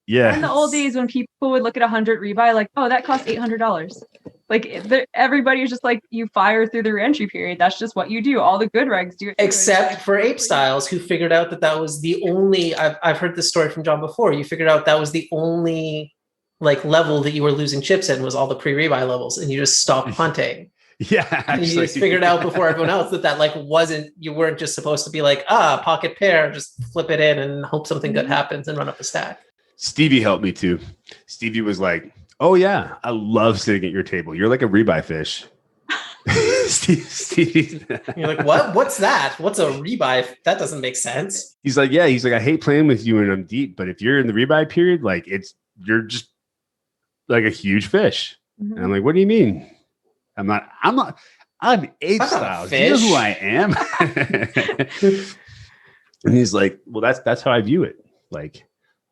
Yeah. And the old days when people would look at 100 rebuy like, oh, that costs $800. Like everybody was just like, you fire through the reentry period. That's just what you do. All the good regs do it. Except for Apestyles, who figured out that was the only, I've heard this story from John before. You figured out that was the only like level that you were losing chips in was all the pre-rebuy levels, and you just stopped punting. Yeah, actually. You just figured out before everyone else that like you weren't just supposed to be like, pocket pair, just flip it in and hope something good happens and run up a stack. Stevie helped me too. Stevie was like, oh yeah, I love sitting at your table. You're like a rebuy fish. Stevie. You're like, what? What's that? What's a rebuy? That doesn't make sense. He's like, yeah. He's like, I hate playing with you when I'm deep, but if you're in the rebuy period, like you're just like a huge fish. And I'm like, what do you mean? I'm Apestyles. Do you know who I am? And he's like, well, that's how I view it. Like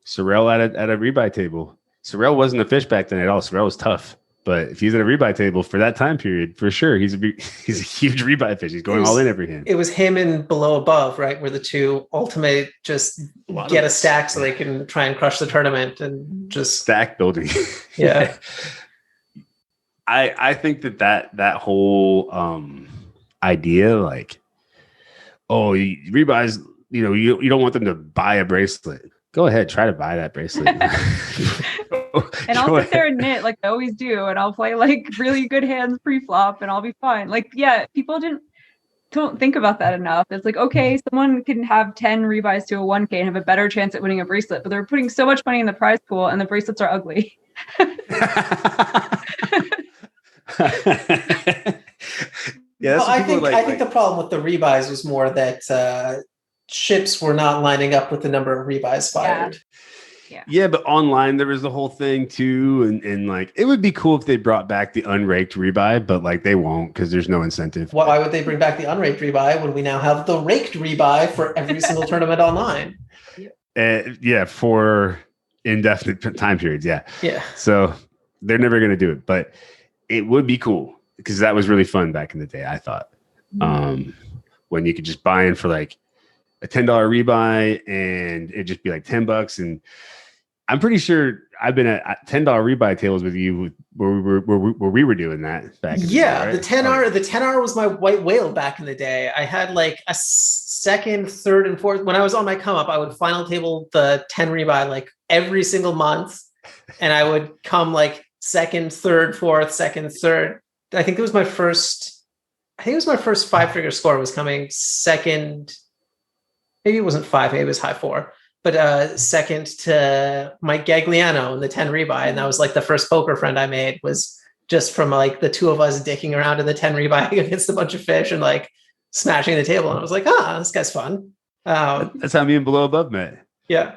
Sorrel at a rebuy table. Sorrel wasn't a fish back then at all. Sorrel was tough. But if he's at a rebuy table for that time period, for sure, he's a huge rebuy fish. He's going all in every hand. It was him and below above, right? Where the two ultimate just get a stack so they can try and crush the tournament and just stack building. Yeah. I think that whole idea, like, oh, rebuys, you don't want them to buy a bracelet. Go ahead, try to buy that bracelet. And I'll sit there and knit like I always do, and I'll play like really good hands pre-flop, and I'll be fine. Like, yeah, people don't think about that enough. It's like, okay, someone can have 10 rebuys to a 1K and have a better chance at winning a bracelet, but they're putting so much money in the prize pool, and the bracelets are ugly. Yeah, well, I think the problem with the rebuys was more that chips were not lining up with the number of rebuys fired. Yeah, but online there was the whole thing too, and like it would be cool if they brought back the unraked rebuy, but like they won't because there's no incentive. Why would they bring back the unraked rebuy when we now have the raked rebuy for every single tournament online? Yeah, for indefinite time periods. Yeah. So they're never going to do it, but it would be cool because that was really fun back in the day. I thought when you could just buy in for like a $10 rebuy and it'd just be like $10, and I'm pretty sure I've been at $10 rebuy tables with you where we were doing that back in the day, right? The 10R was my white whale back in the day. I had like a second, third, and fourth. When I was on my come up, I would final table the 10 rebuy like every single month, and I would come like second, third, fourth, second, third. I think it was my first 5-figure score was coming second. Maybe it wasn't 5, maybe it was high 4, but second to Mike Gagliano in the 10 rebuy. And that was like the first poker friend I made, was just from like the two of us dicking around in the 10 rebuy against a bunch of fish and like smashing the table. And I was like, this guy's fun. That's how me and Below Above met. Yeah.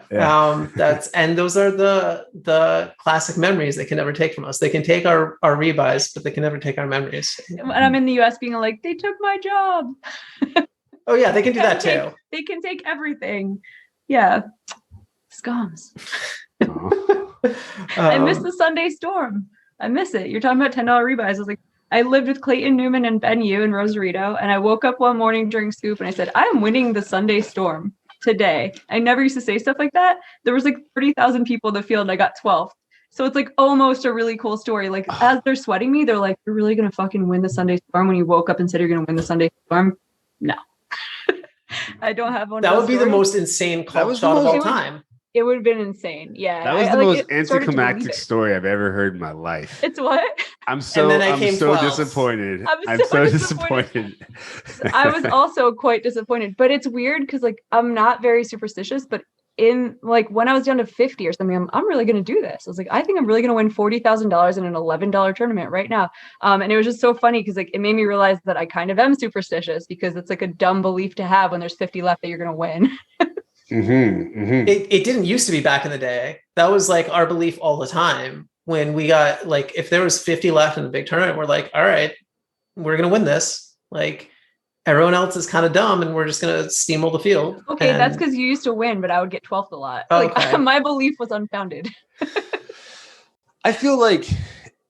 And those are the classic memories they can never take from us. They can take our rebuys, but they can never take our memories. And I'm in the US being like, they took my job. Oh yeah, they can do that too. They can take everything. Yeah. Scums. I miss the Sunday storm. I miss it. You're talking about $10 rebuys. I was like, I lived with Clayton Newman and Ben Yu in Rosarito, and I woke up one morning during Scoop and I said, I am winning the Sunday storm today. I never used to say stuff like that. There was like 30,000 people in the field and I got 12th. So it's like almost a really cool story. Like as they're sweating me, they're like, you're really going to fucking win the Sunday storm when you woke up and said you're going to win the Sunday storm? No. I don't have one. That would be the most insane call shot of all time. It would have been insane. Yeah. That was the most anticlimactic story I've ever heard in my life. It's what? I'm so disappointed. I'm so disappointed. I was also quite disappointed, but it's weird because like I'm not very superstitious, but in like when I was down to 50 or something, I'm really going to do this. I was like, I think I'm really going to win $40,000 in an $11 tournament right now. And it was just so funny because like it made me realize that I kind of am superstitious because it's like a dumb belief to have when there's 50 left that you're going to win. It didn't used to be back in the day. That was like our belief all the time. When we got like, if there was 50 left in the big tournament, we're like, all right, we're going to win this. Like, everyone else is kind of dumb and we're just going to steamroll the field. Okay, that's because you used to win, but I would get 12th a lot. Okay. My belief was unfounded. I feel like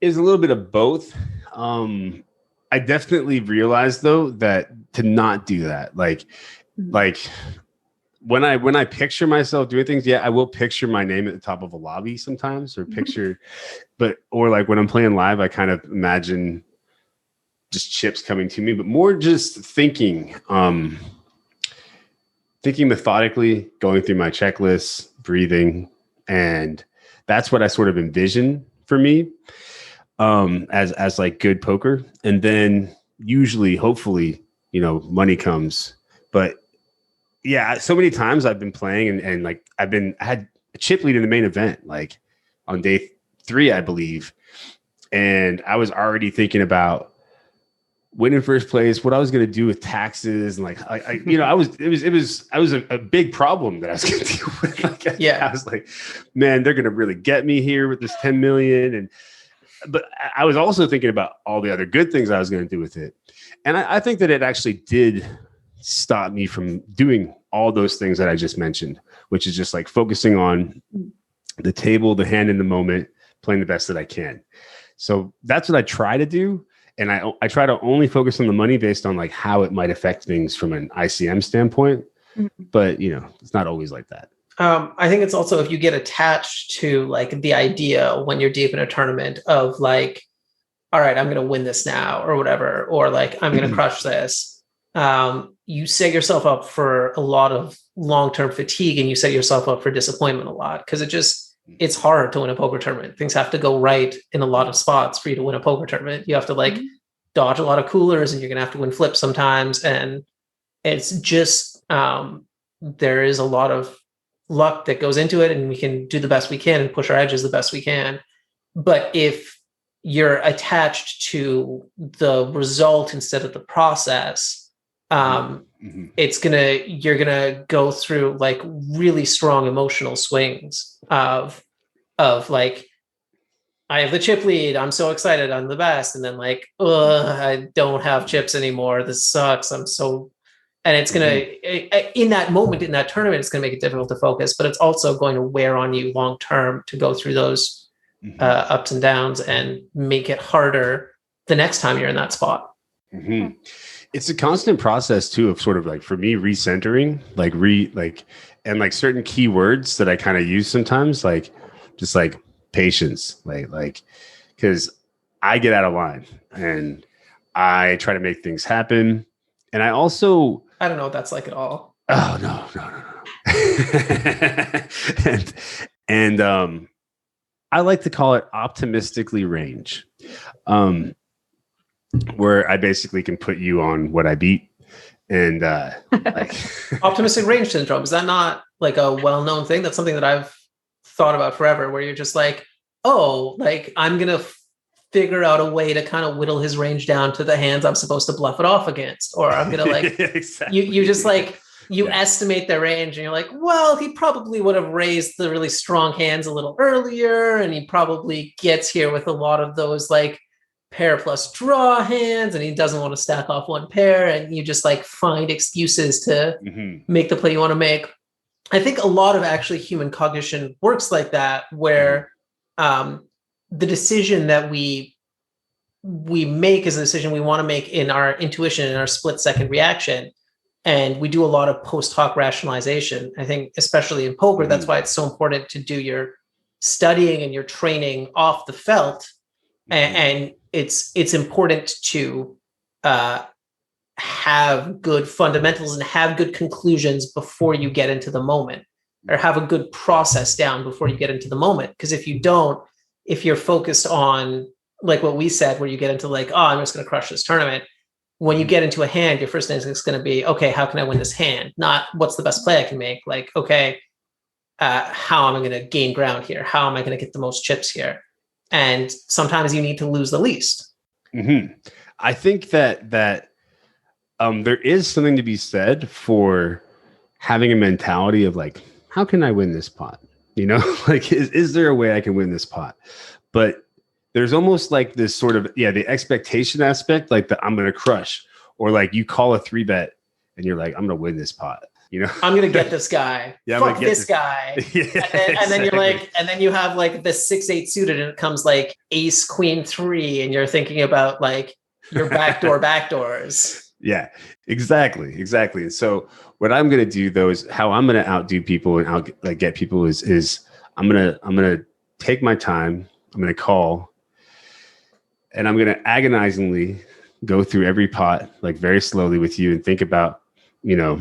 it's a little bit of both. I definitely realized though that to not do that, like when I picture myself doing things, yeah, I will picture my name at the top of a lobby sometimes, or picture, or like when I'm playing live, I kind of imagine just chips coming to me, but more just thinking methodically, going through my checklists, breathing, and that's what I sort of envision for me as like good poker. And then usually, hopefully, money comes. But yeah, so many times I've been playing and like I had a chip lead in the main event, like on day 3, I believe. And I was already thinking about winning first place, what I was going to do with taxes. And like, I was a big problem that I was going to deal with. Like, I was like, man, they're going to really get me here with this 10 million. But I was also thinking about all the other good things I was going to do with it. And I think that it actually did stop me from doing all those things that I just mentioned, which is just like focusing on the table, the hand in the moment, playing the best that I can. So that's what I try to do. And I try to only focus on the money based on like how it might affect things from an ICM standpoint. Mm-hmm. But, it's not always like that. I think it's also if you get attached to like the idea when you're deep in a tournament of like, all right, I'm going to win this now or whatever, or like, I'm going to crush this. You set yourself up for a lot of long-term fatigue, and you set yourself up for disappointment a lot because it's hard to win a poker tournament. Things have to go right in a lot of spots for you to win a poker tournament. You have to like dodge a lot of coolers, and you're going to have to win flips sometimes. And it's just, there is a lot of luck that goes into it, and we can do the best we can and push our edges the best we can. But if you're attached to the result instead of the process, you're gonna go through like really strong emotional swings of like, I have the chip lead, I'm so excited, I'm the best, and then like, I don't have chips anymore, this sucks, and it's gonna in that moment, in that tournament, it's gonna make it difficult to focus, but it's also going to wear on you long term to go through those ups and downs and make it harder the next time you're in that spot. It's a constant process too of sort of like, for me, recentering, and like certain keywords that I kind of use sometimes, like just like patience, like because I get out of line and I try to make things happen. And I don't know what that's like at all. Oh, no. and I like to call it optimistically range, where I basically can put you on what I beat. And like optimistic range syndrome, is that not like a well-known thing? That's something that I've thought about forever, where you're just like, oh, like I'm going to figure out a way to kind of whittle his range down to the hands I'm supposed to bluff it off against. Or I'm going to like, exactly. you just like, estimate their range and you're like, well, he probably would have raised the really strong hands a little earlier. And he probably gets here with a lot of those like pair plus draw hands, and he doesn't want to stack off one pair. And you just like find excuses to make the play you want to make. I think a lot of actually human cognition works like that, where the decision that we make is a decision we want to make in our intuition, in our split second reaction. And we do a lot of post hoc rationalization. I think, especially in poker, that's why it's so important to do your studying and your training off the felt. And it's important to have good fundamentals and have good conclusions before you get into the moment, or have a good process down before you get into the moment. Because if you don't, if you're focused on like what we said, where you get into like, oh, I'm just going to crush this tournament. When you get into a hand, your first instinct is going to be, okay, how can I win this hand? Not what's the best play I can make. Like, okay, how am I going to gain ground here? How am I going to get the most chips here? And sometimes you need to lose the least. I think that there is something to be said for having a mentality of like, how can I win this pot? Like, is there a way I can win this pot? But there's almost like this sort of, the expectation aspect, like that I'm going to crush, or like you call a 3-bet and you're like, I'm going to win this pot. you know, I'm going to get this guy. Yeah, Fuck this guy. Yeah, and then you're like, and then you have like the 6-8 suited and it comes like ace, queen 3. And you're thinking about like your backdoors. Yeah, exactly. So what I'm going to do though is how I'm going to outdo people and get people is I'm going to take my time. I'm going to call and I'm going to agonizingly go through every pot, like very slowly with you and think about, you know,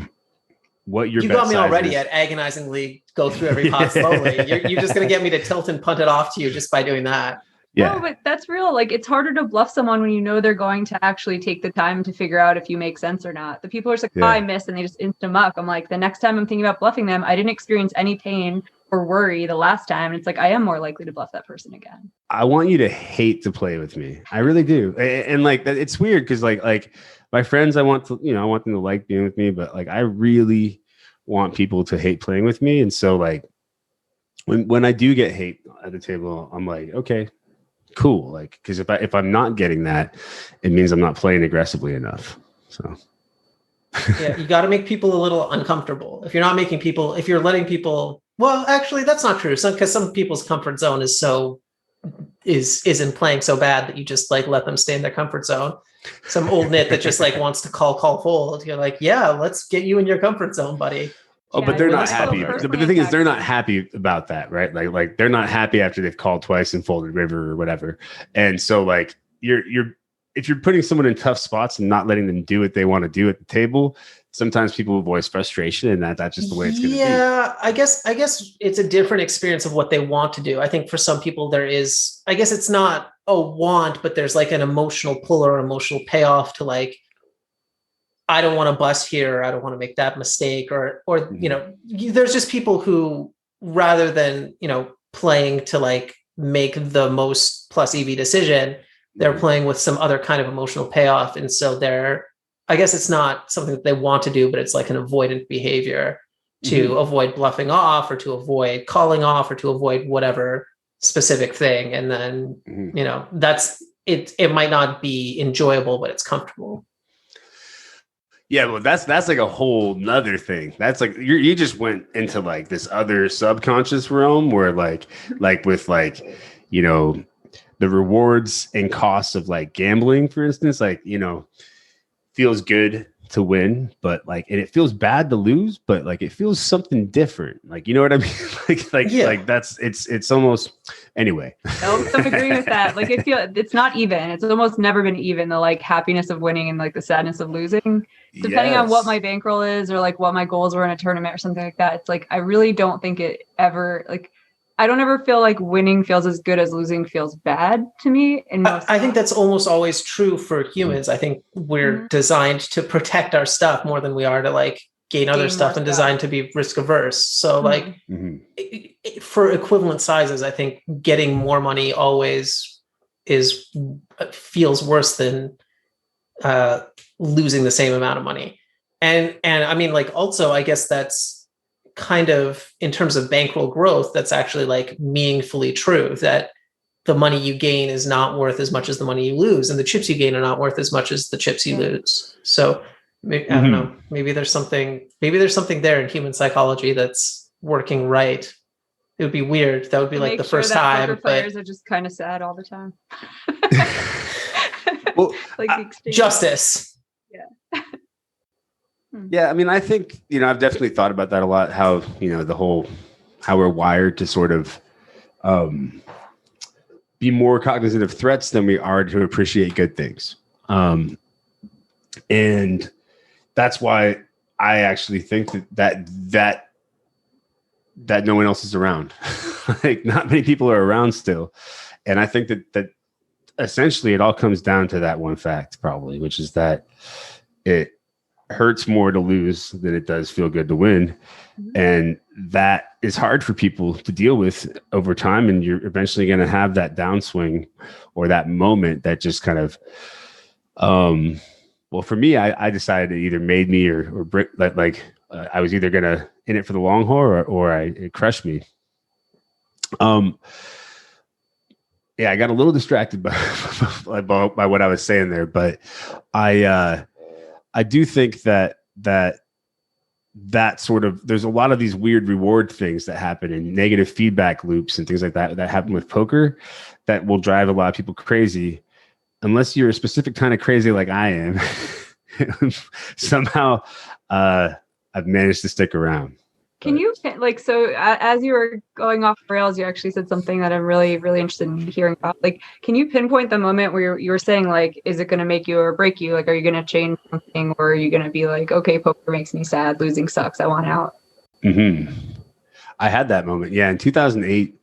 what your you bet got me size already is. At agonizingly go through every pot slowly. You're just going to get me to tilt and punt it off to you just by doing that. Yeah. No, but that's real. Like, it's harder to bluff someone when you know they're going to actually take the time to figure out if you make sense or not. The people are just like, I miss, and they just insta muck. I'm like, the next time I'm thinking about bluffing them, I didn't experience any pain or worry the last time. And it's like, I am more likely to bluff that person again. I want you to hate to play with me. I really do. And like, it's weird because like my friends, I want them to like being with me, but like, I really want people to hate playing with me. And so like, when I do get hate at the table, I'm like, okay, cool. Like, because if I'm not getting that, it means I'm not playing aggressively enough. So yeah, you got to make people a little uncomfortable. If you're letting people, well, actually, that's not true. Because some people's comfort zone isn't playing so bad that you just like let them stay in their comfort zone. Some old nit that just like wants to call fold. You're like, yeah, let's get you in your comfort zone, buddy. Oh, but they're not happy. But the thing is, they're not happy about that, right? Like they're not happy after they've called twice and folded river or whatever. And so like if you're putting someone in tough spots and not letting them do what they want to do at the table, sometimes people will voice frustration, and that's just the way it's going to be. Yeah, I guess it's a different experience of what they want to do. I think for some people there is, I guess it's not a want, but there's like an emotional pull or emotional payoff to like, I don't want to bust here, or I don't want to make that mistake, or you know, there's just people who, rather than, you know, playing to like make the most plus EV decision, they're playing with some other kind of emotional payoff. And so I guess it's not something that they want to do, but it's like an avoidant behavior to avoid bluffing off, or to avoid calling off, or to avoid whatever specific thing. And then, you know, that's it. It might not be enjoyable, but it's comfortable. Yeah, well, that's like a whole nother thing. That's like you just went into like this other subconscious realm where like with like, you know, the rewards and costs of like gambling, for instance, like, you know, feels good to win, but like, and it feels bad to lose, but like it feels something different. Like, you know what I mean? like that's it's almost anyway. Nope, I'm agreeing with that. Like it's not even. It's almost never been even, the like happiness of winning and like the sadness of losing. Depending on what my bankroll is, or like what my goals were in a tournament or something like that. It's like I really don't think it ever, like, I don't ever feel like winning feels as good as losing feels bad to me. And I think that's almost always true for humans. I think we're designed to protect our stuff more than we are to like gain other stuff, and designed to be risk averse. So like for equivalent sizes, I think getting more money always feels worse than losing the same amount of money. And I mean, like, also, I guess that's kind of, in terms of bankroll growth, that's actually like meaningfully true, that the money you gain is not worth as much as the money you lose, and the chips you gain are not worth as much as the chips you lose. So maybe, I don't know, maybe there's something there in human psychology that's working right. It would be weird. That would be like the first time. Poker players are just kind of sad all the time. Well, like justice. Yeah. Yeah, I mean, I think, you know, I've definitely thought about that a lot, how, you know, how we're wired to sort of be more cognizant of threats than we are to appreciate good things. And that's why I actually think that no one else is around. Like, not many people are around still. And I think that essentially it all comes down to that one fact, probably, which is that it hurts more to lose than it does feel good to win. And that is hard for people to deal with over time. And you're eventually going to have that downswing, or that moment that just kind of, well, for me, I decided it either made me or I was either going to in it for the long haul, or it crushed me. Yeah, I got a little distracted by what I was saying there, but I do think that that sort of, there's a lot of these weird reward things that happen and negative feedback loops and things like that happen with poker that will drive a lot of people crazy. Unless you're a specific kind of crazy like I am, somehow I've managed to stick around. Can you, like, so as you were going off rails, you actually said something that I'm really, really interested in hearing about. Like, can you pinpoint the moment where you were saying, like, is it going to make you or break you? Like, are you going to change something, or are you going to be like, okay, poker makes me sad, losing sucks, I want out? Mm-hmm. I had that moment. Yeah. In 2008,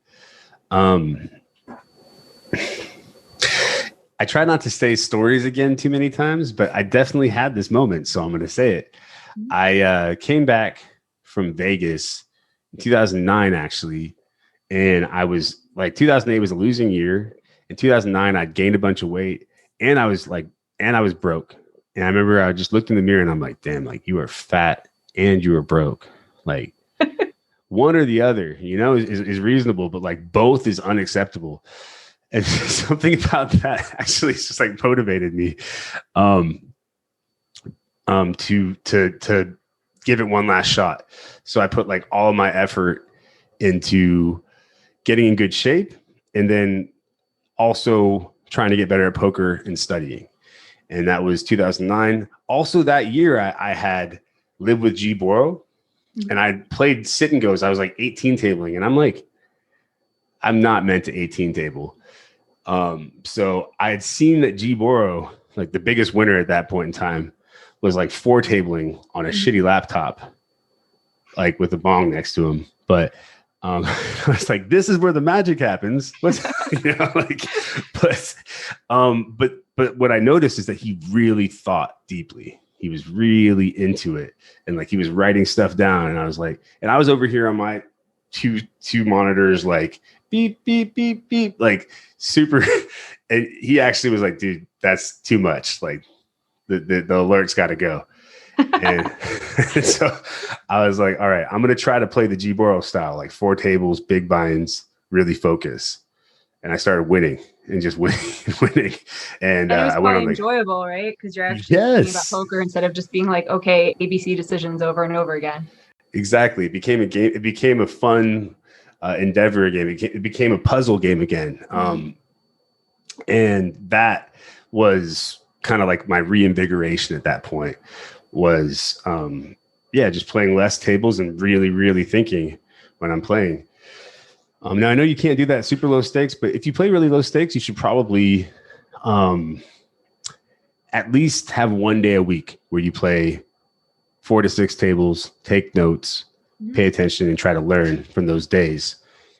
I try not to say stories again too many times, but I definitely had this moment. So I'm going to say it. I came back from Vegas in 2009, actually. And I was like, 2008 was a losing year. In 2009, I'd gained a bunch of weight, and I was broke. And I remember I just looked in the mirror and I'm like, damn, like, you are fat and you are broke. Like, one or the other, you know, is reasonable, but like both is unacceptable. And something about that actually just like motivated me to give it one last shot. So I put like all of my effort into getting in good shape, and then also trying to get better at poker and studying. And that was 2009. Also that year, I had lived with G Boro, and I played sit and goes. I was like 18 tabling, and I'm like, I'm not meant to 18 table. So I had seen that G Boro, like the biggest winner at that point in time, was like 4 tabling on a shitty laptop, like with a bong next to him. But I was like, this is where the magic happens. What's you know, like, but what I noticed is that he really thought deeply. He was really into it, and like he was writing stuff down. And I was like, and I was over here on my two monitors, like beep beep beep beep, like super. And he actually was like, dude, that's too much. Like the alert's got to go. And so I was like, all right, I'm going to try to play the G Boro style, like 4 tables, big binds, really focus. And I started winning and just winning. And it was I went on enjoyable, right? Because you're actually thinking about poker instead of just being like, okay, ABC decisions over and over again. Exactly. It became a game. It became a fun endeavor again. It became a puzzle game again. And that was kind of like my reinvigoration at that point. Was just playing less tables and really, really thinking when I'm playing. Now I know you can't do that at super low stakes, but if you play really low stakes, you should probably at least have one day a week where you play 4 to 6 tables, take notes, pay attention, and try to learn from those days.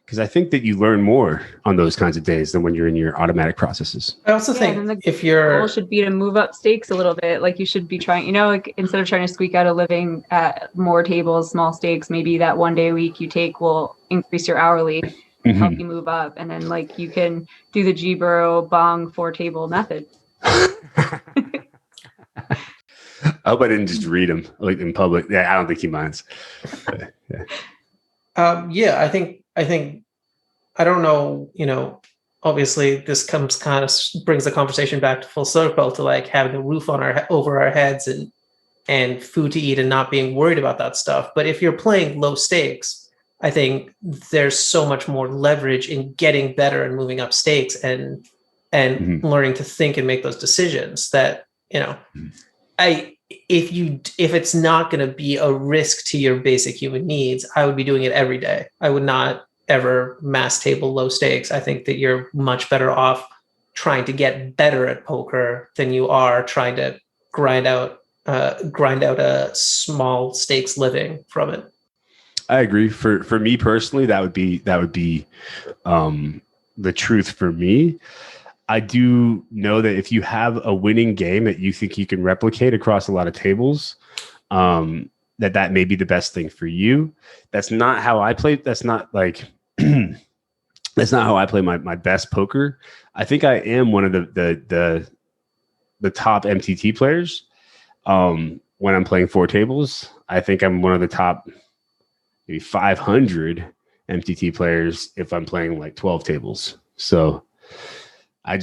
Because I think that you learn more on those kinds of days than when you're in your automatic processes. I also think if your goal should be to move up stakes a little bit, like you should be trying, you know, like instead of trying to squeak out a living at more tables, small stakes, maybe that one day a week you take will increase your hourly, help you move up. And then like you can do the G Boro bong 4 table method. I hope I didn't just read him like in public. Yeah, I don't think he minds. But, yeah. I think I don't know, you know, obviously this comes kind of brings the conversation back to full circle to like having a roof on over our heads and food to eat and not being worried about that stuff. But if you're playing low stakes, I think there's so much more leverage in getting better and moving up stakes and learning to think and make those decisions that, you know, if it's not going to be a risk to your basic human needs, I would be doing it every day. I would not ever mass table low stakes. I think that you're much better off trying to get better at poker than you are trying to grind out a small stakes living from it. I agree. For me personally, that would be the truth for me. I do know that if you have a winning game that you think you can replicate across a lot of tables, that may be the best thing for you. That's not how I play. That's not like that's not how I play my best poker. I think I am one of the top MTT players. When I'm playing 4 tables, I think I'm one of the top maybe 500 MTT players if I'm playing like 12 tables. So I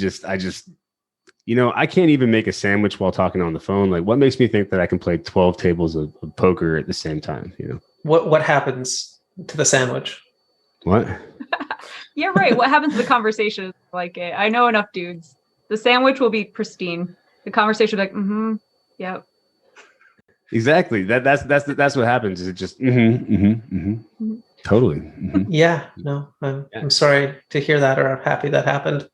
I can't even make a sandwich while talking on the phone. Like, what makes me think that I can play 12 tables of poker at the same time? What happens to the sandwich? What? Yeah, right. What happens to the conversation is like it. I know enough dudes. The sandwich will be pristine. The conversation will be like, yep. Exactly. That's what happens. Is it just totally. Mm-hmm. Yeah. No, I'm sorry to hear that, or I'm happy that happened.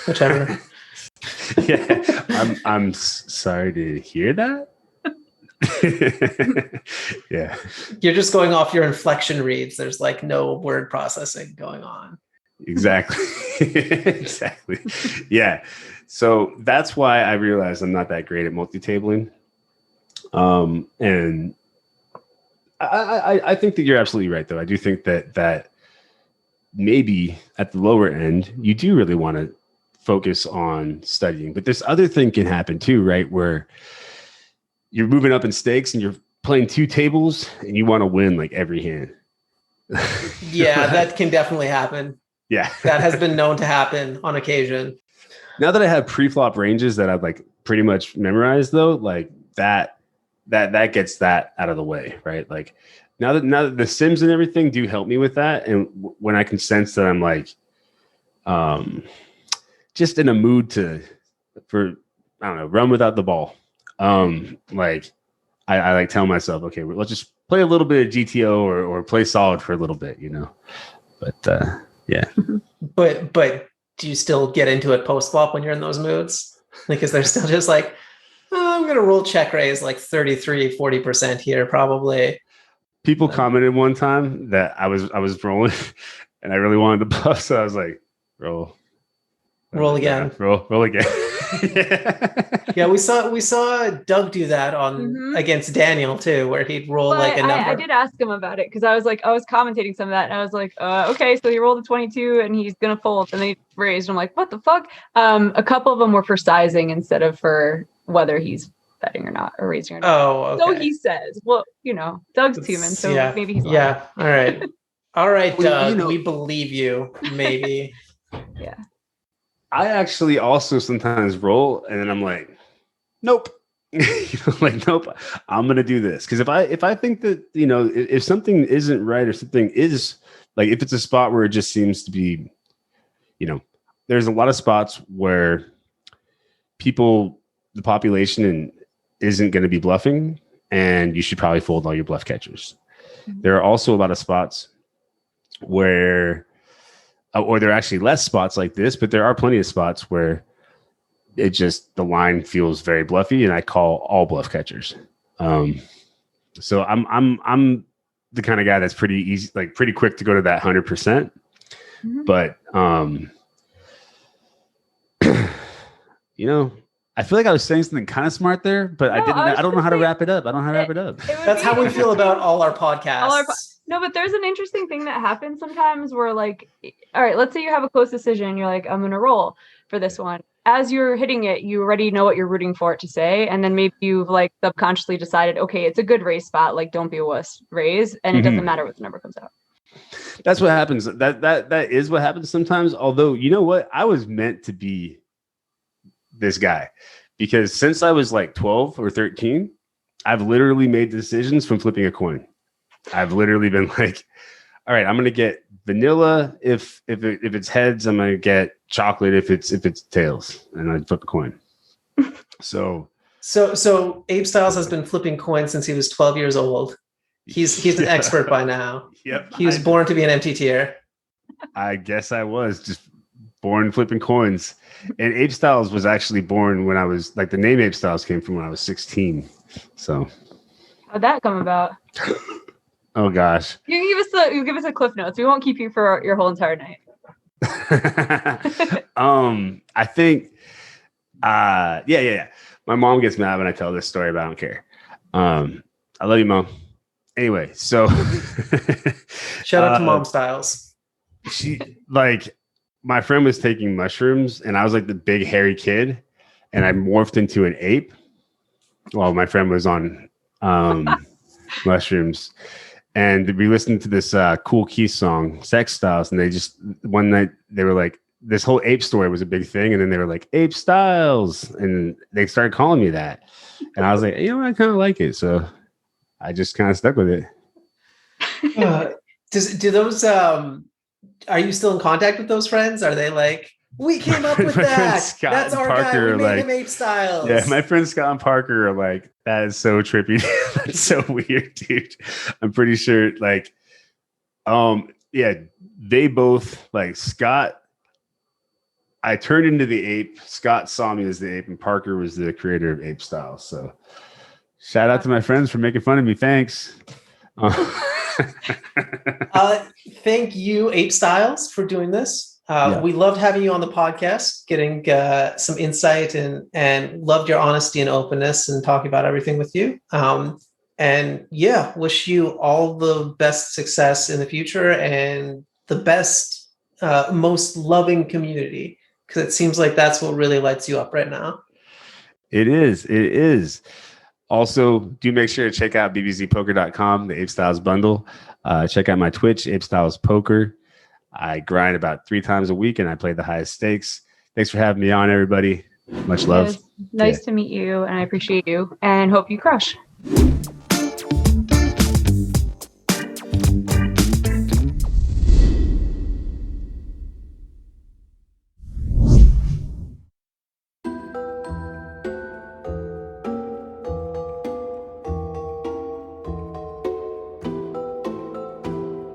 Whichever. Yeah, I'm sorry to hear that. Yeah, you're just going off your inflection reads. There's like no word processing going on. Exactly. Exactly. Yeah. So that's why I realized I'm not that great at multi-tabling. And I think that you're absolutely right, though. I do think that maybe at the lower end, you do really want to focus on studying. But this other thing can happen too, right? Where you're moving up in stakes and you're playing 2 tables and you want to win like every hand. Yeah, that can definitely happen. Yeah. That has been known to happen on occasion. Now that I have pre-flop ranges that I've like pretty much memorized, though, like that gets that out of the way, right? Like now that the sims and everything do help me with that, and when I can sense that I'm like just in a mood for I don't know, run without the ball. Like I like tell myself, okay, let's just play a little bit of GTO or play solid for a little bit, But yeah. But do you still get into it post flop when you're in those moods? Because they're still just like, I'm gonna roll check raise like 33-40% here, probably. People commented one time that I was rolling and I really wanted to bluff, so I was like, roll again. Roll again. Yeah, we saw Doug do that on against Daniel too, where he'd roll like a number. I did ask him about it because I was commentating some of that, and I was like, okay, so he rolled a 22 and he's gonna fold, and they raised. I'm like, what the fuck? A couple of them were for sizing instead of for whether he's betting or not, or raising or not. Oh, okay. So he says, well, Doug's human, so maybe he's lying. Yeah. All right, Doug, we believe you. Maybe. Yeah. I actually also sometimes roll, and then I'm like, nope. Nope, I'm gonna do this. Because if I think that if something isn't right or something is like, if it's a spot where it just seems to be, there's a lot of spots where the population isn't going to be bluffing, and you should probably fold all your bluff catchers. Mm-hmm. There are also a lot of spots where, or there are actually less spots like this, but there are plenty of spots where the line feels very bluffy, and I call all bluff catchers. So I'm the kind of guy that's pretty easy, like pretty quick to go to that 100%. Mm-hmm. But I feel like I was saying something kind of smart there, but I don't know how to wrap it up. I don't know how to wrap it up. That's how we feel about all our podcasts. No, but there's an interesting thing that happens sometimes where, like, all right, let's say you have a close decision and you're like, I'm going to roll for this one. As you're hitting it, you already know what you're rooting for it to say. And then maybe you've like subconsciously decided, okay, it's a good raise spot. Like, don't be a wuss, raise. And it doesn't matter what the number comes out. That's what happens. That is what happens sometimes. Although, you know what? I was meant to be this guy, because since I was like 12 or 13, I've literally made decisions from flipping a coin. I've literally been like, all right, I'm going to get vanilla. If it's heads, I'm going to get chocolate. If it's tails, and I flip a coin. So Apestyles has been flipping coins since he was 12 years old. He's an expert by now. Yep. He was born to be an empty tier. I guess I was just born flipping coins. And Apestyles was actually born when I was like, the name Apestyles came from when I was 16. So how'd that come about? Oh gosh. You give us a cliff notes. We won't keep you for your whole entire night. I think yeah. My mom gets mad when I tell this story, but I don't care. I love you, Mom. Anyway, so shout out to Mom Styles. She my friend was taking mushrooms, and I was like the big hairy kid, and I morphed into an ape while my friend was on mushrooms. And we listened to this Cool Keith song, Sex Styles, and they just one night they were like, this whole ape story was a big thing. And then they were like, Apestyles. And they started calling me that. And I was like, I kind of like it. So I just kind of stuck with it. Do those, are you still in contact with those friends? Are they like, we came up with that. That's our Parker, guy. We made him Apestyles. Yeah, my friends Scott and Parker are like, that is so trippy. That's so weird, dude. I'm pretty sure they both like Scott. I turned into the ape. Scott saw me as the ape, and Parker was the creator of Apestyles. So shout out to my friends for making fun of me. Thanks. Thank you, Apestyles, for doing this. We loved having you on the podcast, getting some insight and loved your honesty and openness and talking about everything with you. Wish you all the best success in the future and the best, most loving community, because it seems like that's what really lights you up right now. It is. Also, do make sure to check out bbzpoker.com, the Apestyles bundle. Check out my Twitch, Apestyles Poker. I grind about 3 times a week and I play the highest stakes. Thanks for having me on, everybody. Much love. Nice to meet you, and I appreciate you and hope you crush.